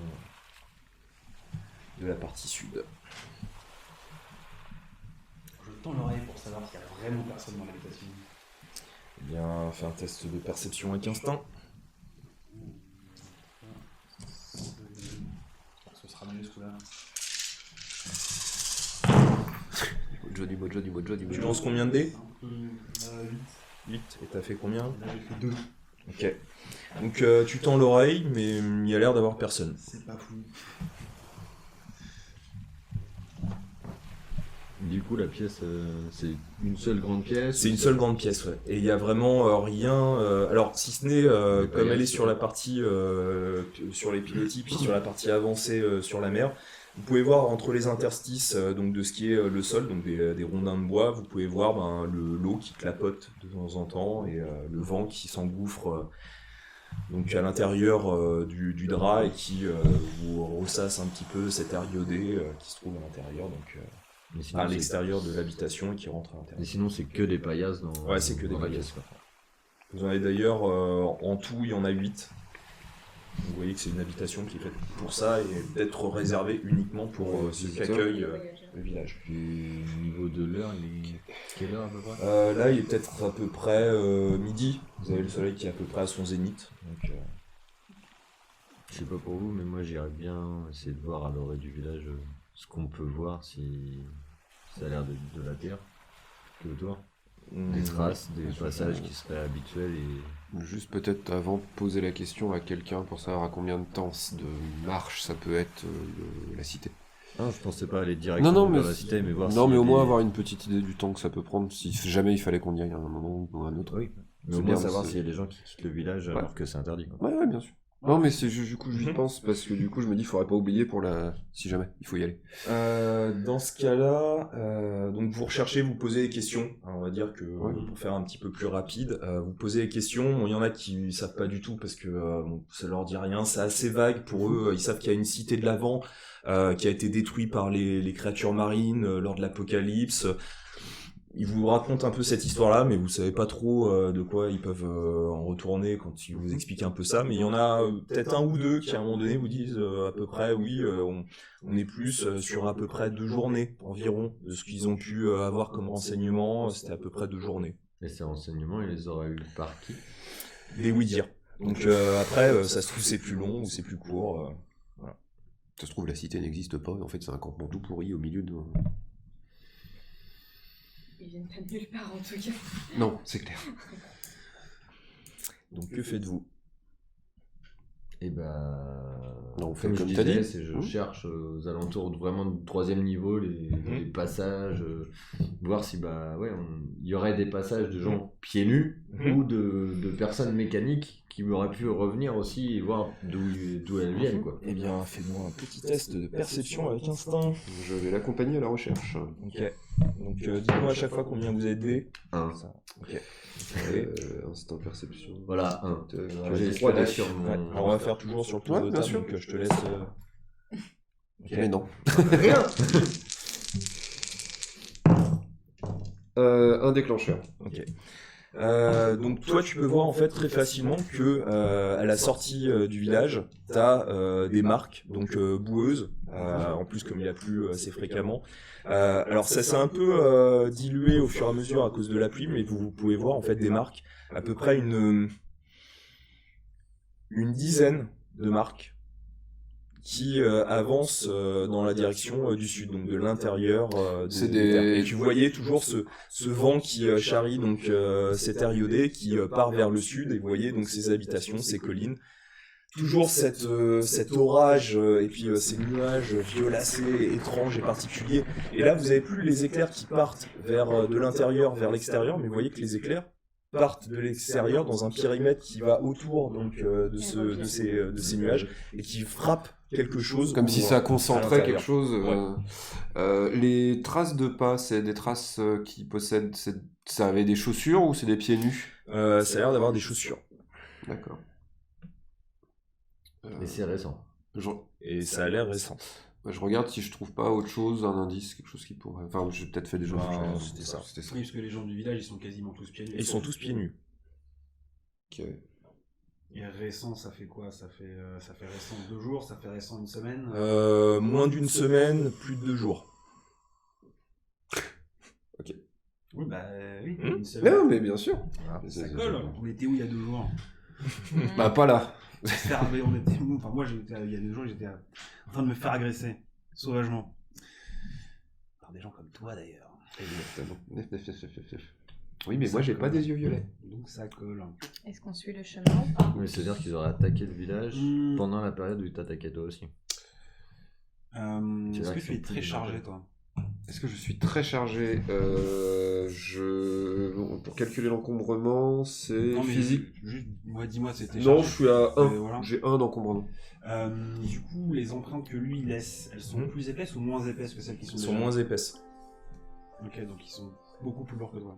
de la partie sud. Je tends l'oreille pour savoir s'il y a vraiment personne dans l'habitation. Eh bien, fais un test de perception avec instinct. Ce sera mieux ce coup-là. Tu lances combien de dés? 8. 8. Et t'as fait combien? Là j'ai fait 2. Ok. Donc tu tends l'oreille, mais il y a l'air d'avoir personne. C'est pas fou. Du coup, la pièce, c'est une seule grande pièce. C'est une seule grande pièce, ouais. Et il y a vraiment rien. Alors, si ce n'est, comme elle est sur la partie, sur les pilotis, puis sur la partie avancée sur la mer, vous pouvez voir entre les interstices donc de ce qui est le sol, donc des rondins de bois, vous pouvez voir l'eau qui clapote de temps en temps et le vent qui s'engouffre donc à l'intérieur du drap et qui vous ressasse un petit peu cet air iodé qui se trouve à l'intérieur, donc Mais sinon, à l'extérieur de l'habitation et qui rentre à l'intérieur. Et sinon, c'est que des paillasses dans. Ouais, c'est que des dans la paillasses. pièce, quoi. Vous en avez d'ailleurs, en tout, il y en a 8. Vous voyez que c'est une habitation qui est faite pour ça et peut-être réservée uniquement pour ceux qui accueillent le village. Et au niveau de l'heure, il est quelle heure à peu près? Là, il est peut-être à peu près midi. Vous avez le soleil qui est à peu près à son zénith. Donc, Je sais pas pour vous, mais moi j'irais bien essayer de voir à l'orée du village ce qu'on peut voir, si ça a l'air de la terre qui est autour. Des traces, des passages qui seraient habituels et. Juste peut-être avant de poser la question à quelqu'un pour savoir à combien de temps de marche ça peut être la cité. Ah, je pensais pas aller directement vers la cité, mais voir non, s'il y mais a au moins des- avoir une petite idée du temps que ça peut prendre si jamais il fallait qu'on y aille à un moment ou à un autre. Oui. Mais C'est au moins bien, savoir c'est- s'il y a des gens qui quittent le village alors que c'est interdit. Quoi. Ouais, bien sûr. Non, mais c'est du coup, j'y pense parce que du coup, je me dis, il faudrait pas oublier pour si jamais, il faut y aller. dans ce cas-là, donc vous recherchez, vous posez des questions. Alors, on va dire que pour faire un petit peu plus rapide, vous posez des questions. Bon, il y en a qui savent pas du tout parce que bon, ça leur dit rien. C'est assez vague pour eux. Ils savent qu'il y a une cité de l'Avent qui a été détruite par les créatures marines lors de l'apocalypse. Ils vous racontent un peu cette histoire-là, mais vous savez pas trop de quoi ils peuvent en retourner quand ils vous expliquent un peu ça. Mais il y en a peut-être un ou deux qui à un moment donné vous disent à peu près, oui, on est plus sur à peu près 2 journées environ de ce qu'ils ont pu avoir comme renseignement. C'était à peu près 2 journées. Et ces renseignements, ils les auraient eu par qui? Des oui-dire. Donc après, ça se trouve c'est plus long ou c'est plus court. Voilà. Ça se trouve, la cité n'existe pas, et en fait, c'est un campement tout pourri au milieu de. Ils viennent pas de nulle part en tout cas. Non, c'est clair. Donc que faites-vous? Et on fait comme je comme t'as disais, dit. je cherche aux alentours vraiment du 3e niveau les passages, voir si il y aurait des passages de gens pieds nus ou de personnes mécaniques qui auraient pu revenir aussi et voir d'où elles viennent, quoi. Eh bien, fais-moi un petit test de perception avec instinct. Je vais l'accompagner à la recherche. Ok. Donc, dites-moi à chaque fois combien vous êtes dés. 1. Ça. Ok. Instant perception. Voilà, 1. J'ai J'ai 3 3 dés. sur mon... Ouais. Alors, on va faire toujours sur le tour Ouais, de bien table, sûr. donc je te laisse... Ok. Mais non. Rien. Un déclencheur. Ok. Donc toi tu peux voir en fait très facilement que à la sortie du village t'as des marques donc boueuses en plus comme il a plu assez fréquemment alors ça s'est un peu dilué au fur et à mesure à cause de la pluie mais vous pouvez voir en fait des marques à peu près une dizaine de marques qui avancent dans la direction du sud, donc de l'intérieur C'est des terres. des- Et tu voyais toujours ce vent qui charrie donc cet air iodé qui part vers le sud, et vous voyez donc ces habitations, ces collines. Toujours cet orage et puis ces nuages violacés, étranges et particuliers. Et là, vous avez plus les éclairs qui partent vers de l'intérieur vers l'extérieur, mais vous voyez que les éclairs partent de l'extérieur dans un périmètre qui va autour donc de ces nuages et qui frappe quelque chose Comme si ça à concentrait l'intérieur. quelque chose. Les traces de pas, c'est des traces qui possèdent. Ça avait des chaussures ou c'est des pieds nus? Ça a l'air d'avoir des chaussures. D'accord. Et c'est récent. Et ça a l'air récent. Je regarde si je trouve pas autre chose, un indice, quelque chose qui pourrait. Enfin, j'ai peut-être fait des choses. Ben, c'était ça. C'était ça. Oui, parce que les gens du village, ils sont quasiment tous pieds nus. Et ils sont tous pieds nus. Ok. Et récent, ça fait quoi? Ça fait récent 2 jours, ça fait récent 1 semaine. Moins d'une semaine, plus de 2 jours. Oui, oui, Hmm. 1 semaine. Non, mais bien sûr. Ça colle. On était où il y a 2 jours? Bah, pas là. On était où? Enfin, moi, il y a 2 jours, j'étais en train de me faire agresser sauvagement. Par des gens comme toi, d'ailleurs. Exactement. Oui, mais moi j'ai pas des yeux violets. Donc ça colle. Est-ce qu'on suit le chemin ou pas? Mais c'est-à-dire qu'ils auraient attaqué le village Hmm. pendant la période où ils t'attaquaient toi aussi. Est-ce vrai que que tu es c'est très plus chargé, dangereux. toi? Est-ce que je suis très chargé Pour calculer l'encombrement, c'est Non, mais physique. Juste, dis-moi, c'était Non, chargé. je suis à 1. Voilà. J'ai 1 d'encombrement. Du coup, les empreintes que lui il laisse, elles sont plus épaisses ou moins épaisses que celles qui sont Ils sont déjà- moins épaisses. Ok, donc ils sont beaucoup plus lourds que toi.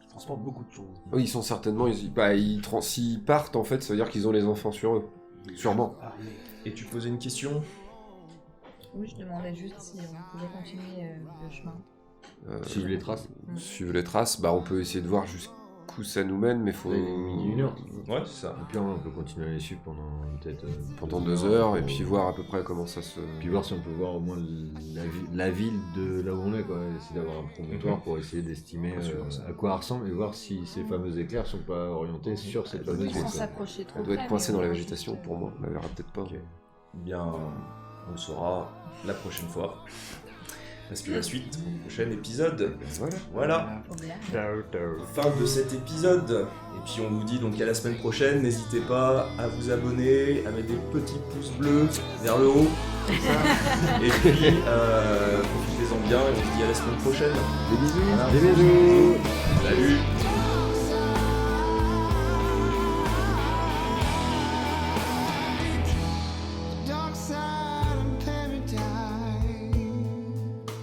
Ils transportent beaucoup de choses. Oui, ils sont certainement. S'ils partent, en fait, ça veut dire qu'ils ont les enfants sur eux. Sûrement. Armés. Et tu posais une question? Oui, je demandais juste si on pouvait continuer le chemin. Suivre les traces. Suivre les traces, bah on peut essayer de voir jusqu'où ça nous mène, mais faut. Ouais, il est midi, 1 heure. Ouais, c'est ça. Et puis on peut continuer à les suivre pendant peut-être Pendant 2 heures, et puis voir à peu près comment ça se. Puis voir si on peut voir au moins la ville de là où on est, quoi. Essayer d'avoir un promontoire pour essayer d'estimer à quoi elle ressemble et voir si ces fameux éclairs sont pas orientés sur cette fameuse ville, Sans quoi. s'approcher trop Elle doit près, être coincée mais dans la on va végétation juste, pour moi, on la verra peut-être pas. Ok. Bien, on le saura la prochaine fois. Parce que la suite, au prochain épisode. Voilà. au blague. Fin de cet épisode. Et puis on vous dit donc à la semaine prochaine. N'hésitez pas à vous abonner, à mettre des petits pouces bleus vers le haut. Et puis profitez-en bien et on se dit à la semaine prochaine. Des bisous. Voilà. Des bisous. Salut.